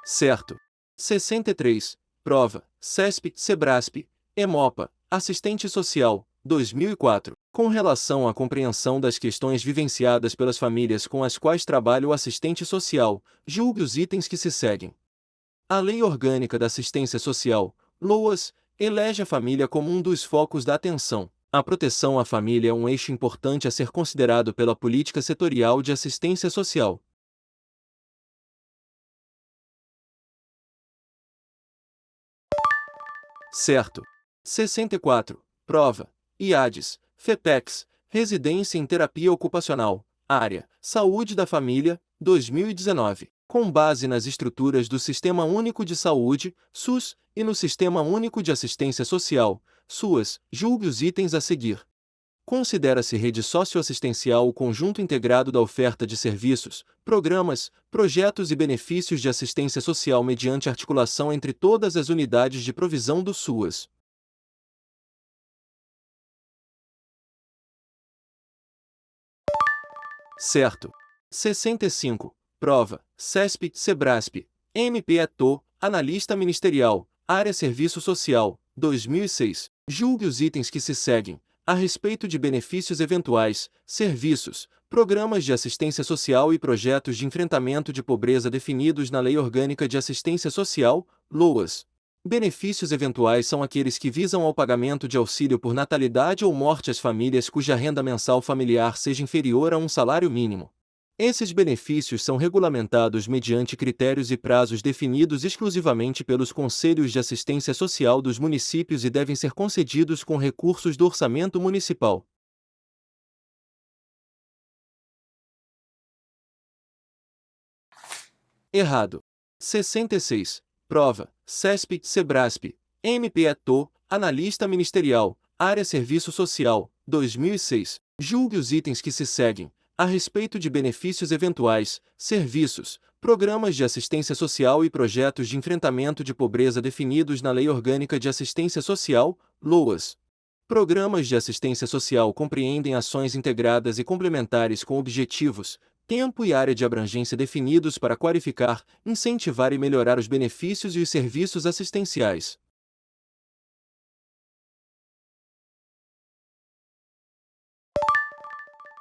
Certo. 63. Prova. CESP-SEBRASP, EMOPA, Assistente Social, 2004. Com relação à compreensão das questões vivenciadas pelas famílias com as quais trabalha o assistente social, julgue os itens que se seguem. A Lei Orgânica da Assistência Social, LOAS, elege a família como um dos focos da atenção. A proteção à família é um eixo importante a ser considerado pela política setorial de assistência social. Certo. 64. Prova. IADES, FEPEX, Residência em Terapia Ocupacional, Área, Saúde da Família, 2019. Com base nas estruturas do Sistema Único de Saúde, SUS, e no Sistema Único de Assistência Social, SUAS, julgue os itens a seguir. Considera-se rede socioassistencial o conjunto integrado da oferta de serviços, programas, projetos e benefícios de assistência social mediante articulação entre todas as unidades de provisão do SUAS. Certo. 65. Prova. CESP-SEBRASP, MPETO, Analista Ministerial, Área Serviço Social, 2006. Julgue os itens que se seguem, a respeito de benefícios eventuais, serviços, programas de assistência social e projetos de enfrentamento de pobreza definidos na Lei Orgânica de Assistência Social, LOAS. Benefícios eventuais são aqueles que visam ao pagamento de auxílio por natalidade ou morte às famílias cuja renda mensal familiar seja inferior a um salário mínimo. Esses benefícios são regulamentados mediante critérios e prazos definidos exclusivamente pelos Conselhos de Assistência Social dos municípios e devem ser concedidos com recursos do orçamento municipal. Errado. 66. Prova. CESP-SEBRASP, MPETO, Analista Ministerial, Área Serviço Social, 2006. Julgue os itens que se seguem, a respeito de benefícios eventuais, serviços, programas de assistência social e projetos de enfrentamento de pobreza definidos na Lei Orgânica de Assistência Social, LOAS. Programas de assistência social compreendem ações integradas e complementares com objetivos, tempo e área de abrangência definidos para qualificar, incentivar e melhorar os benefícios e os serviços assistenciais.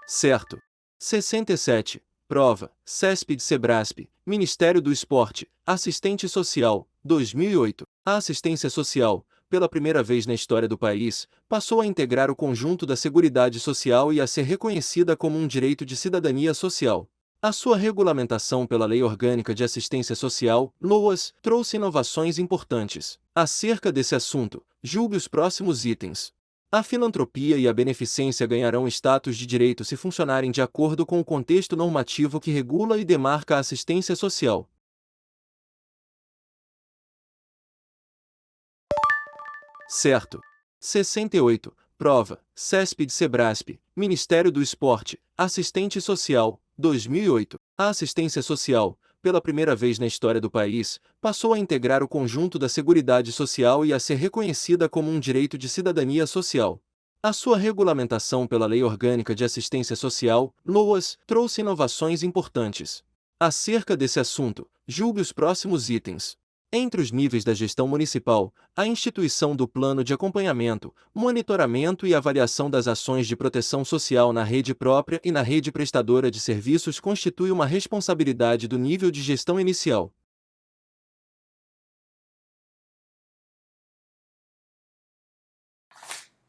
Certo. 67. Prova. CESP-SEBRASP, Ministério do Esporte, Assistente Social, 2008. A assistência social, pela primeira vez na história do país, passou a integrar o conjunto da Seguridade Social e a ser reconhecida como um direito de cidadania social. A sua regulamentação pela Lei Orgânica de Assistência Social, LOAS, trouxe inovações importantes. Acerca desse assunto, julgue os próximos itens. A filantropia e a beneficência ganharão status de direito se funcionarem de acordo com o contexto normativo que regula e demarca a assistência social. Certo. 68. Prova. CESP-SEBRASP, Ministério do Esporte, Assistente Social, 2008. A assistência social, pela primeira vez na história do país, passou a integrar o conjunto da Seguridade Social e a ser reconhecida como um direito de cidadania social. A sua regulamentação pela Lei Orgânica de Assistência Social, LOAS, trouxe inovações importantes. Acerca desse assunto, julgue os próximos itens. Entre os níveis da gestão municipal, a instituição do plano de acompanhamento, monitoramento e avaliação das ações de proteção social na rede própria e na rede prestadora de serviços constitui uma responsabilidade do nível de gestão inicial.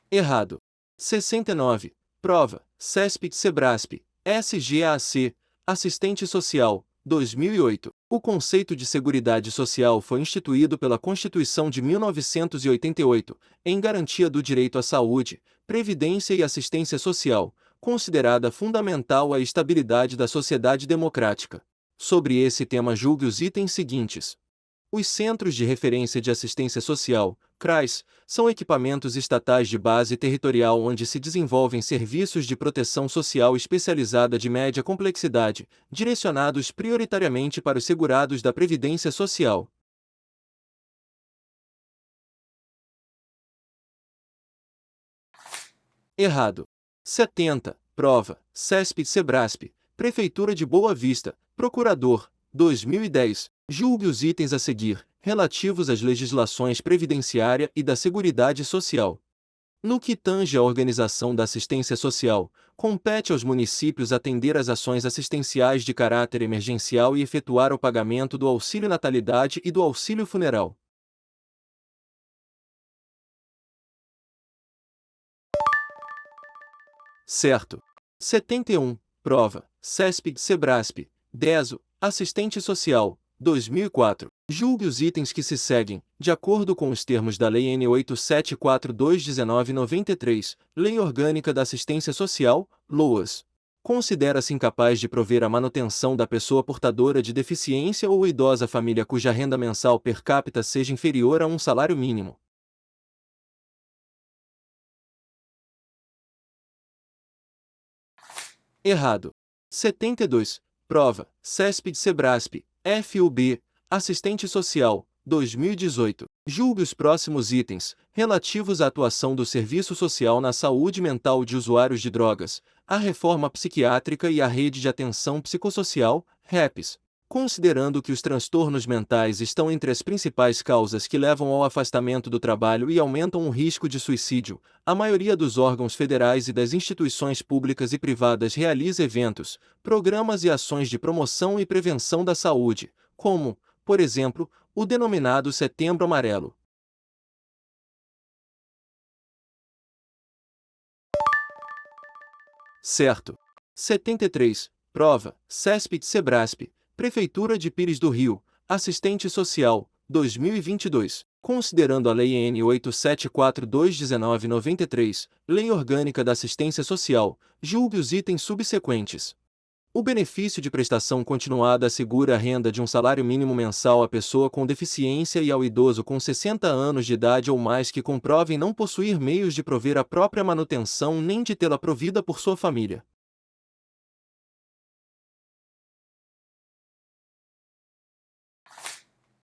Errado. 69. Prova. CESP-SEBRASP, SGAC, Assistente social, 2008. O conceito de Seguridade Social foi instituído pela Constituição de 1988, em garantia do direito à saúde, previdência e assistência social, considerada fundamental à estabilidade da sociedade democrática. Sobre esse tema, julgue os itens seguintes. Os Centros de Referência de Assistência Social, CRAS, são equipamentos estatais de base territorial onde se desenvolvem serviços de proteção social especializada de média complexidade, direcionados prioritariamente para os segurados da Previdência Social. Errado. 70. Prova. CESP-SEBRASP, Prefeitura de Boa Vista, Procurador, 2010. Julgue os itens a seguir, relativos às legislações previdenciária e da Seguridade Social. No que tange à organização da assistência social, compete aos municípios atender às ações assistenciais de caráter emergencial e efetuar o pagamento do auxílio natalidade e do auxílio funeral. Certo. 71. Prova. CESP-SEBRASP, DESO, Assistente Social, 2004. Julgue os itens que se seguem, de acordo com os termos da Lei N. 8742/1993, Lei Orgânica da Assistência Social, LOAS. Considera-se incapaz de prover a manutenção da pessoa portadora de deficiência ou idosa família cuja renda mensal per capita seja inferior a um salário mínimo. Errado. 72. Prova. CESP-SEBRASP, FUB, Assistente Social, 2018. Julgue os próximos itens, relativos à atuação do Serviço Social na saúde mental de usuários de drogas, à reforma psiquiátrica e à rede de atenção psicossocial, REPS. Considerando que os transtornos mentais estão entre as principais causas que levam ao afastamento do trabalho e aumentam o risco de suicídio, a maioria dos órgãos federais e das instituições públicas e privadas realiza eventos, programas e ações de promoção e prevenção da saúde, como, por exemplo, o denominado Setembro Amarelo. Certo. 73. Prova. CESP-SEBRASP, Prefeitura de Pires do Rio, Assistente Social, 2022. Considerando a Lei N. 8742/1993, Lei Orgânica da Assistência Social, julgue os itens subsequentes. O benefício de prestação continuada assegura a renda de um salário mínimo mensal à pessoa com deficiência e ao idoso com 60 anos de idade ou mais que comprovem não possuir meios de prover a própria manutenção nem de tê-la provida por sua família.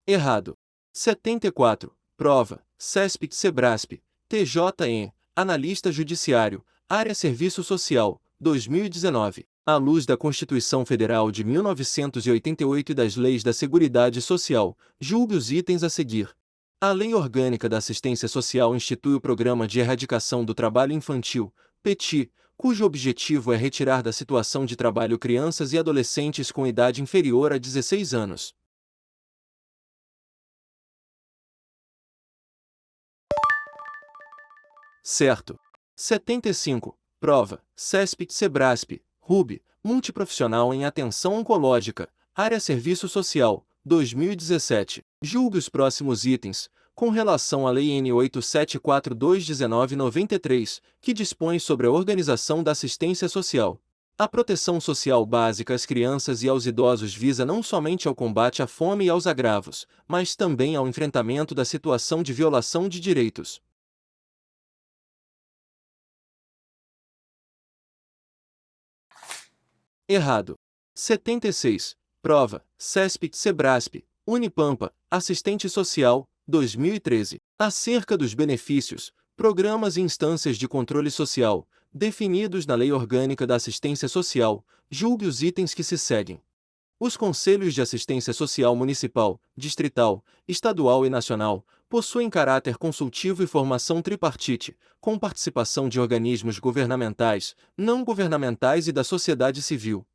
Errado. 74. Prova. CESP-SEBRASP, TJE, Analista Judiciário, Área Serviço Social, 2019. À luz da Constituição Federal de 1988 e das leis da Seguridade Social, julgue os itens a seguir. A Lei Orgânica da Assistência Social institui o Programa de Erradicação do Trabalho Infantil, PETI, cujo objetivo é retirar da situação de trabalho crianças e adolescentes com idade inferior a 16 anos. Certo. 75. Prova. CESP-SEBRASP, RUB, Multiprofissional em Atenção Oncológica, Área Serviço Social, 2017. Julgue os próximos itens, com relação à Lei N. 8742/1993, que dispõe sobre a organização da assistência social. A proteção social básica às crianças e aos idosos visa não somente ao combate à fome e aos agravos, mas também ao enfrentamento da situação de violação de direitos. Errado. 76. Prova. CESP-SEBRASP, Unipampa, Assistente Social, 2013. Acerca dos benefícios, programas e instâncias de controle social, definidos na Lei Orgânica da Assistência Social, julgue os itens que se seguem. Os Conselhos de Assistência Social Municipal, Distrital, Estadual e Nacional possuem caráter consultivo e formação tripartite, com participação de organismos governamentais, não governamentais e da sociedade civil.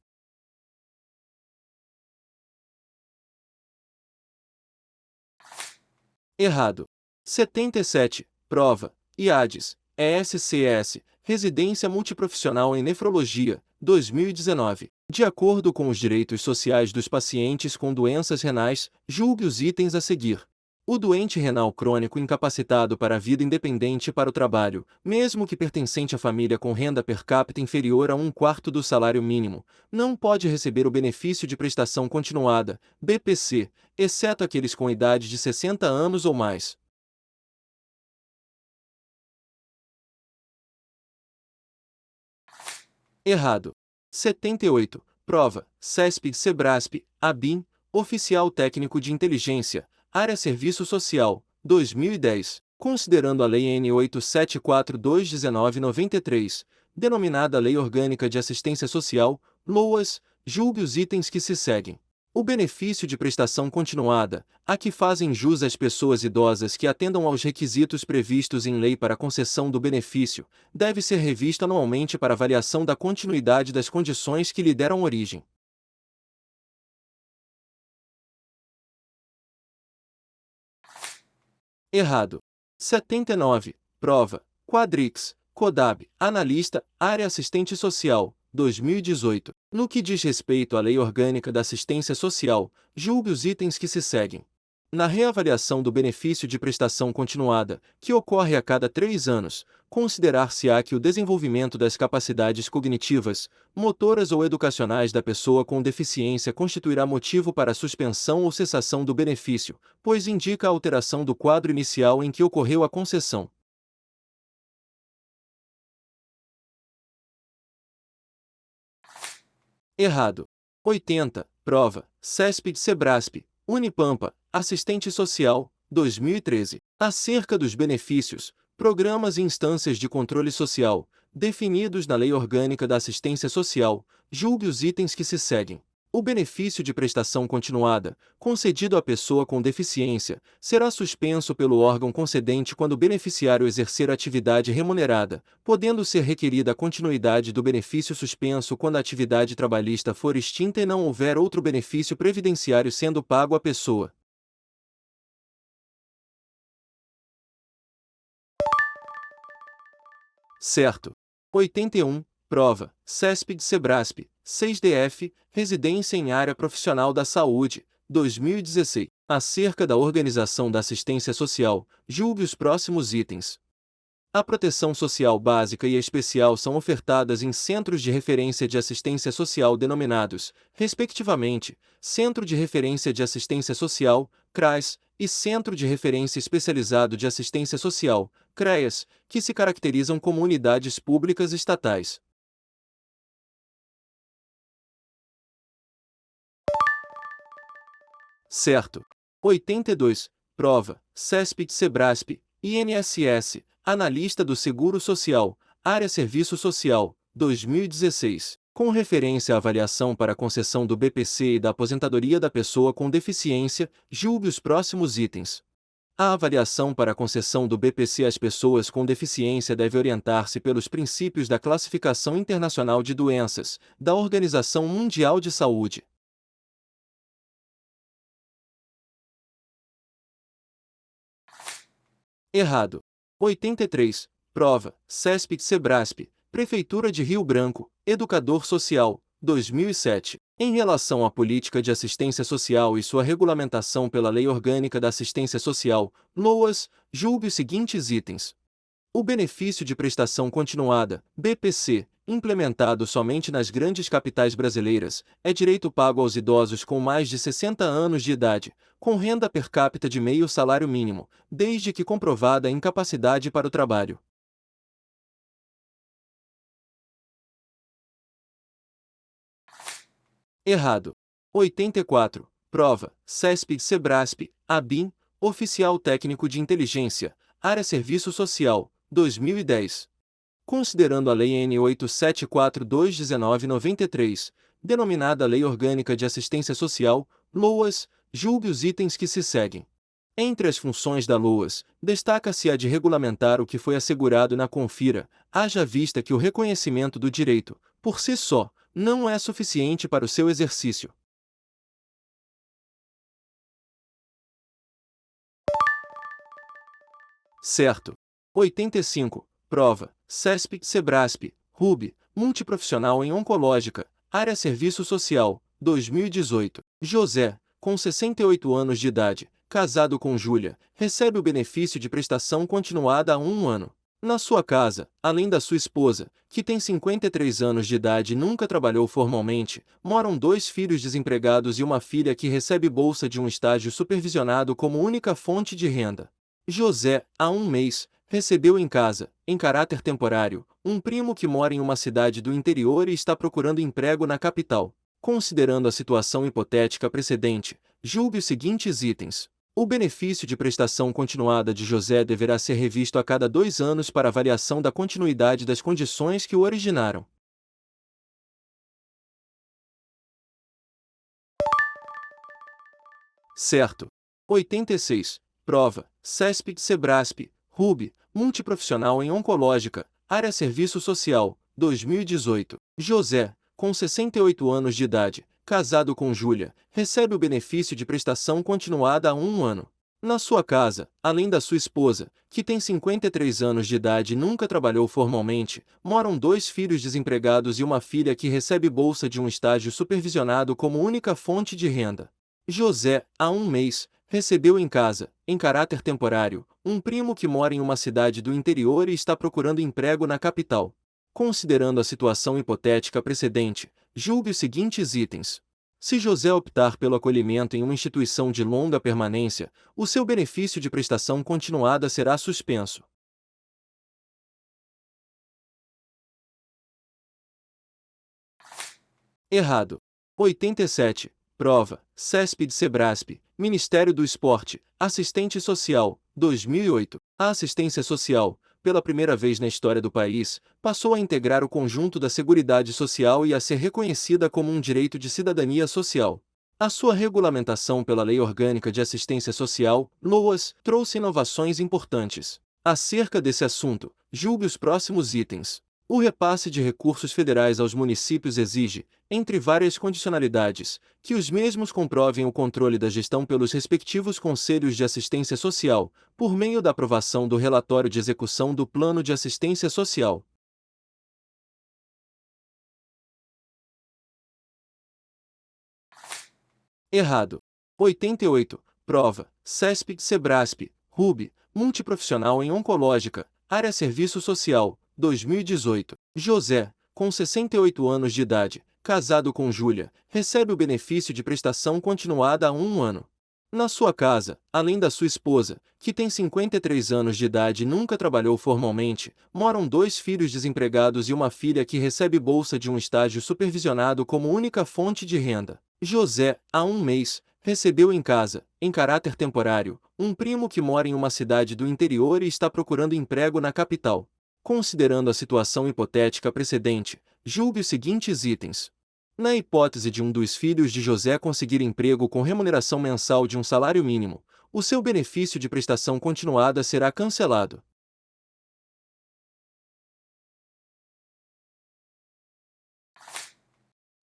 Errado. 77. Prova. IADES, ESCS, Residência Multiprofissional em Nefrologia, 2019. De acordo com os direitos sociais dos pacientes com doenças renais, julgue os itens a seguir. O doente renal crônico incapacitado para a vida independente para o trabalho, mesmo que pertencente à família com renda per capita inferior a 1/4 do salário mínimo, não pode receber o benefício de prestação continuada, BPC, exceto aqueles com idade de 60 anos ou mais. Errado. 78. Prova. CESP-SEBRASP, ABIN, Oficial Técnico de Inteligência, Área Serviço Social, 2010. Considerando a Lei N. 8742/1993, denominada Lei Orgânica de Assistência Social, LOAS, julgue os itens que se seguem. O benefício de prestação continuada, a que fazem jus as pessoas idosas que atendam aos requisitos previstos em lei para a concessão do benefício, deve ser revista anualmente para avaliação da continuidade das condições que lhe deram origem. Errado. 79. Prova. Quadrix, Codab, Analista, Área Assistente Social, 2018. No que diz respeito à Lei Orgânica da Assistência Social, julgue os itens que se seguem. Na reavaliação do benefício de prestação continuada, que ocorre a cada 3 anos, considerar-se-á que o desenvolvimento das capacidades cognitivas, motoras ou educacionais da pessoa com deficiência constituirá motivo para a suspensão ou cessação do benefício, pois indica a alteração do quadro inicial em que ocorreu a concessão. Errado. 80. Prova. CESP-SEBRASP, Unipampa, Assistente Social, 2013. Acerca dos benefícios, programas e instâncias de controle social, definidos na Lei Orgânica da Assistência Social, julgue os itens que se seguem. O benefício de prestação continuada, concedido à pessoa com deficiência, será suspenso pelo órgão concedente quando o beneficiário exercer atividade remunerada, podendo ser requerida a continuidade do benefício suspenso quando a atividade trabalhista for extinta e não houver outro benefício previdenciário sendo pago à pessoa. Certo. 81. Prova. CESP-SEBRASP, 6DF, Residência em Área Profissional da Saúde, 2016. Acerca da organização da assistência social, julgue os próximos itens. A proteção social básica e especial são ofertadas em centros de referência de assistência social denominados, respectivamente, Centro de Referência de Assistência Social, CRAS, e Centro de Referência Especializado de Assistência Social, CREAS, que se caracterizam como unidades públicas estatais. Certo. 82. Prova. CESP-SEBRASP, INSS, Analista do Seguro Social, Área Serviço Social, 2016. Com referência à avaliação para a concessão do BPC e da aposentadoria da pessoa com deficiência, julgue os próximos itens. A avaliação para a concessão do BPC às pessoas com deficiência deve orientar-se pelos princípios da Classificação Internacional de Doenças, da Organização Mundial de Saúde. Errado. 83. Prova. CESP-SEBRASP, Prefeitura de Rio Branco, Educador Social, 2007. Em relação à política de assistência social e sua regulamentação pela Lei Orgânica da Assistência Social, LOAS, julgue os seguintes itens. O benefício de prestação continuada, BPC, implementado somente nas grandes capitais brasileiras, é direito pago aos idosos com mais de 60 anos de idade, com renda per capita de meio salário mínimo, desde que comprovada a incapacidade para o trabalho. Errado. 84. Prova. CESP-SEBRASP, ABIN, Oficial Técnico de Inteligência, Área Serviço Social, 2010. Considerando a Lei N. 8742/1993, denominada Lei Orgânica de Assistência Social, LOAS, julgue os itens que se seguem. Entre as funções da LOAS, destaca-se a de regulamentar o que foi assegurado na Confira, haja vista que o reconhecimento do direito, por si só, não é suficiente para o seu exercício. Certo. 85. Prova. CESP-SEBRASP, RUB, Multiprofissional em Oncológica, Área Serviço Social, 2018. José, com 68 anos de idade, casado com Júlia, recebe o benefício de prestação continuada há um ano. Na sua casa, além da sua esposa, que tem 53 anos de idade e nunca trabalhou formalmente, moram dois filhos desempregados e uma filha que recebe bolsa de um estágio supervisionado como única fonte de renda. José, há um mês, recebeu em casa, em caráter temporário, um primo que mora em uma cidade do interior e está procurando emprego na capital. Considerando a situação hipotética precedente, julgue os seguintes itens. O benefício de prestação continuada de José deverá ser revisto a cada 2 anos para avaliação da continuidade das condições que o originaram. Certo. 86. Prova. CESP, SEBRASP, RUB, Multiprofissional em Oncológica, Área Serviço Social, 2018. José, com 68 anos de idade, casado com Júlia, recebe o benefício de prestação continuada há um ano. Na sua casa, além da sua esposa, que tem 53 anos de idade e nunca trabalhou formalmente, moram dois filhos desempregados e uma filha que recebe bolsa de um estágio supervisionado como única fonte de renda. José, há um mês, recebeu em casa, em caráter temporário, um primo que mora em uma cidade do interior e está procurando emprego na capital. Considerando a situação hipotética precedente, julgue os seguintes itens. Se José optar pelo acolhimento em uma instituição de longa permanência, o seu benefício de prestação continuada será suspenso. Errado. 87. Prova. CESP de SEBRASP, Ministério do Esporte, Assistente Social, 2008. A assistência social, pela primeira vez na história do país, passou a integrar o conjunto da Seguridade Social e a ser reconhecida como um direito de cidadania social. A sua regulamentação pela Lei Orgânica de Assistência Social, LOAS, trouxe inovações importantes. Acerca desse assunto, julgue os próximos itens. O repasse de recursos federais aos municípios exige, entre várias condicionalidades, que os mesmos comprovem o controle da gestão pelos respectivos conselhos de assistência social, por meio da aprovação do relatório de execução do Plano de Assistência Social. Errado. 88. Prova. CESP, SEBRASP, RUB, Multiprofissional em Oncológica, Área Serviço Social, 2018. José, com 68 anos de idade, casado com Júlia, recebe o benefício de prestação continuada há um ano. Na sua casa, além da sua esposa, que tem 53 anos de idade e nunca trabalhou formalmente, moram dois filhos desempregados e uma filha que recebe bolsa de um estágio supervisionado como única fonte de renda. José, há um mês, recebeu em casa, em caráter temporário, um primo que mora em uma cidade do interior e está procurando emprego na capital. Considerando a situação hipotética precedente, julgue os seguintes itens. Na hipótese de um dos filhos de José conseguir emprego com remuneração mensal de um salário mínimo, o seu benefício de prestação continuada será cancelado.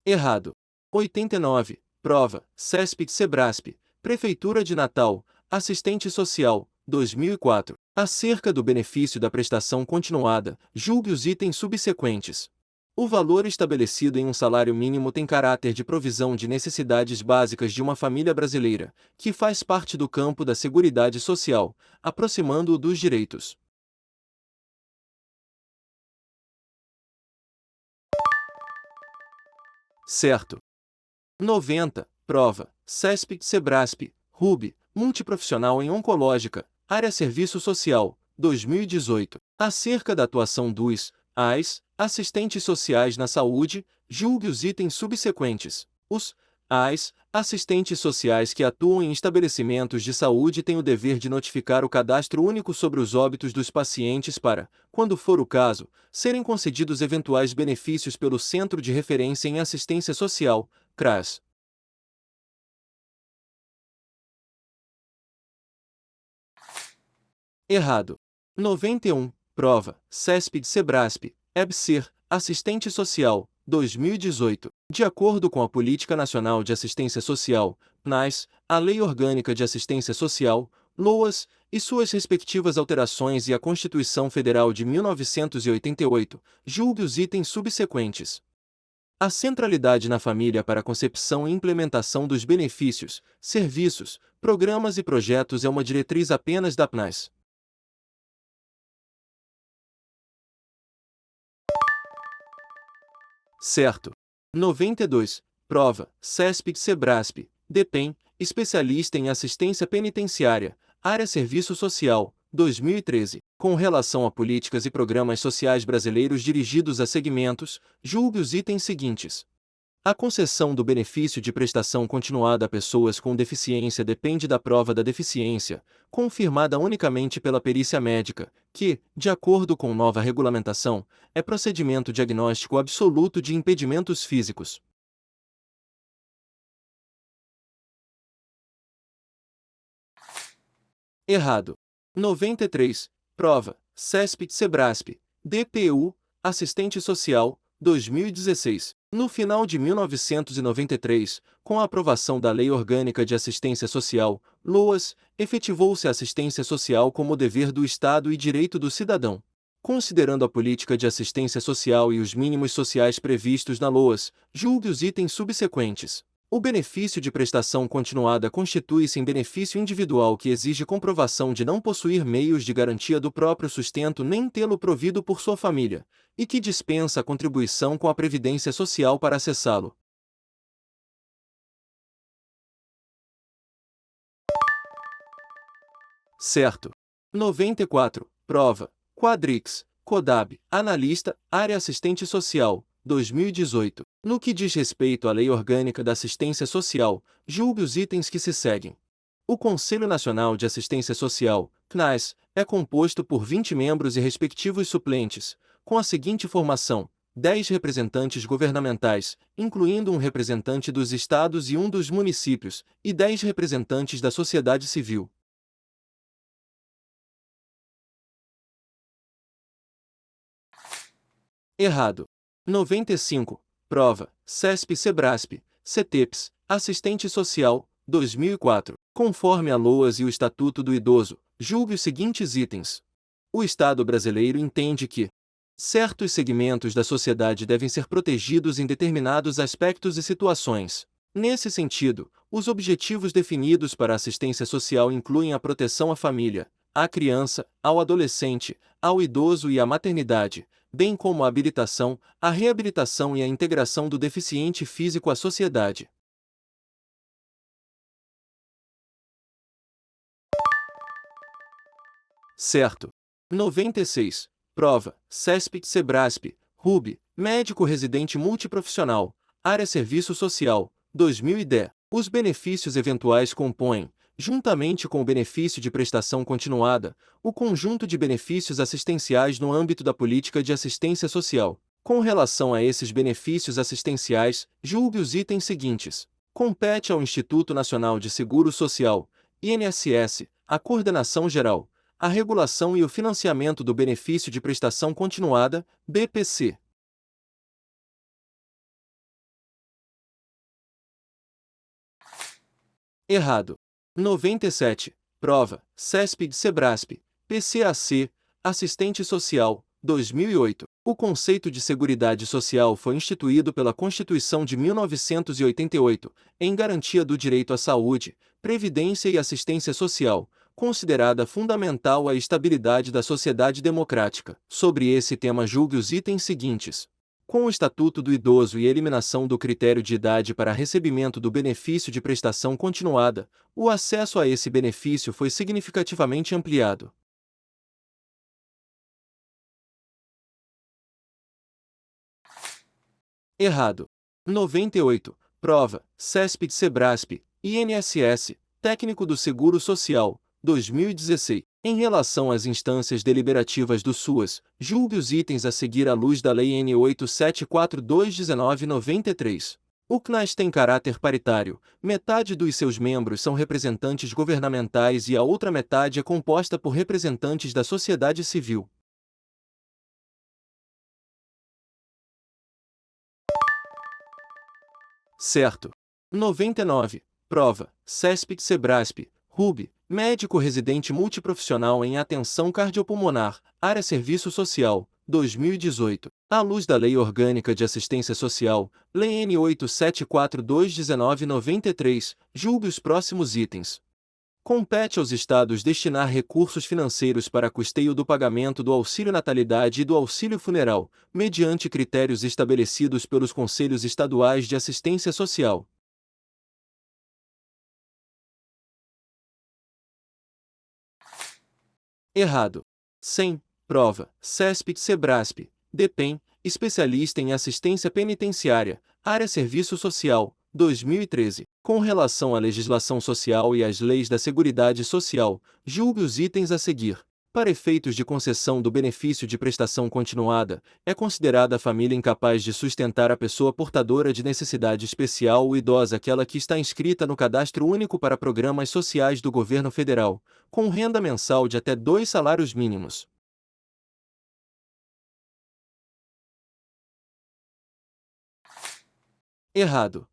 Errado. 89. Prova. CESP, SEBRASP, Prefeitura de Natal, Assistente Social, 2004. Acerca do benefício da prestação continuada, julgue os itens subsequentes. O valor estabelecido em um salário mínimo tem caráter de provisão de necessidades básicas de uma família brasileira, que faz parte do campo da Seguridade Social, aproximando-o dos direitos. Certo. 90. Prova. CESP, SEBRASP, RUB, Multiprofissional em Oncológica, Área Serviço Social, 2018. Acerca da atuação dos AIS, assistentes sociais na saúde, julgue os itens subsequentes. Os AIS, assistentes sociais que atuam em estabelecimentos de saúde têm o dever de notificar o cadastro único sobre os óbitos dos pacientes para, quando for o caso, serem concedidos eventuais benefícios pelo Centro de Referência em Assistência Social, CRAS. Errado. 91. Prova. CESP de SEBRASP, EBSER, Assistente Social, 2018. De acordo com a Política Nacional de Assistência Social, PNAS, a Lei Orgânica de Assistência Social, LOAS, e suas respectivas alterações e a Constituição Federal de 1988, julgue os itens subsequentes. A centralidade na família para a concepção e implementação dos benefícios, serviços, programas e projetos é uma diretriz apenas da PNAS. Certo. 92. Prova. CESP-SEBRASP. DEPEN, especialista em assistência penitenciária, área Serviço Social, 2013. Com relação a políticas e programas sociais brasileiros dirigidos a segmentos, julgue os itens seguintes. A concessão do benefício de prestação continuada a pessoas com deficiência depende da prova da deficiência, confirmada unicamente pela perícia médica, que, de acordo com nova regulamentação, é procedimento diagnóstico absoluto de impedimentos físicos. Errado. 93. Prova. CESP-SEBRASP. DPU. Assistente Social. 2016. No final de 1993, com a aprovação da Lei Orgânica de Assistência Social, LOAS, efetivou-se a assistência social como dever do Estado e direito do cidadão. Considerando a política de assistência social e os mínimos sociais previstos na LOAS, julgue os itens subsequentes. O benefício de prestação continuada constitui-se em benefício individual que exige comprovação de não possuir meios de garantia do próprio sustento nem tê-lo provido por sua família, e que dispensa a contribuição com a Previdência Social para acessá-lo. Certo. 94. Prova. Quadrix, Codab, Analista, Área Assistente Social, 2018. No que diz respeito à Lei Orgânica da Assistência Social, julgue os itens que se seguem. O Conselho Nacional de Assistência Social, CNAS, é composto por 20 membros e respectivos suplentes, com a seguinte formação: 10 representantes governamentais, incluindo um representante dos estados e um dos municípios, e 10 representantes da sociedade civil. Errado. 95. Prova. CESP-SEBRASP, CETEPS, Assistente Social, 2004. Conforme a LOAS e o Estatuto do Idoso, julgue os seguintes itens. O Estado brasileiro entende que certos segmentos da sociedade devem ser protegidos em determinados aspectos e situações. Nesse sentido, os objetivos definidos para a assistência social incluem a proteção à família, à criança, ao adolescente, ao idoso e à maternidade, bem como a habilitação, a reabilitação e a integração do deficiente físico à sociedade. Certo. 96. Prova. CESP-SEBRASP, RUB, Médico Residente Multiprofissional, Área Serviço Social, 2010. Os benefícios eventuais compõem, juntamente com o benefício de prestação continuada, o conjunto de benefícios assistenciais no âmbito da política de assistência social. Com relação a esses benefícios assistenciais, julgue os itens seguintes. Compete ao Instituto Nacional de Seguro Social, INSS, a coordenação geral, a regulação e o financiamento do benefício de prestação continuada, BPC. Errado. 97. Prova. CESP-SEBRASP, PCAC, Assistente Social, 2008. O conceito de Seguridade Social foi instituído pela Constituição de 1988, em garantia do direito à saúde, previdência e assistência social, considerada fundamental à estabilidade da sociedade democrática. Sobre esse tema julgue os itens seguintes. Com o Estatuto do Idoso e eliminação do critério de idade para recebimento do benefício de prestação continuada, o acesso a esse benefício foi significativamente ampliado. Errado. 98. Prova. CESP-SEBRASP, INSS, Técnico do Seguro Social, 2016. Em relação às instâncias deliberativas do SUAS, julgue os itens a seguir à luz da Lei N. 8742/1993. O CNAS tem caráter paritário, metade dos seus membros são representantes governamentais e a outra metade é composta por representantes da sociedade civil. Certo. 99. Prova. CESP-SEBRASP, RUB, médico residente multiprofissional em atenção cardiopulmonar, área serviço social, 2018. À luz da Lei Orgânica de Assistência Social, Lei N. 8742/1993, julgue os próximos itens. Compete aos Estados destinar recursos financeiros para custeio do pagamento do auxílio natalidade e do auxílio funeral, mediante critérios estabelecidos pelos Conselhos Estaduais de Assistência Social. Errado. 100. Prova. CESP-SEBRASP. DEPEN, especialista em assistência penitenciária, área Serviço Social, 2013. Com relação à legislação social e às leis da Seguridade Social, julgue os itens a seguir. Para efeitos de concessão do benefício de prestação continuada, é considerada a família incapaz de sustentar a pessoa portadora de necessidade especial ou idosa aquela que está inscrita no Cadastro Único para Programas Sociais do Governo Federal, com renda mensal de até 2 salários mínimos. Errado.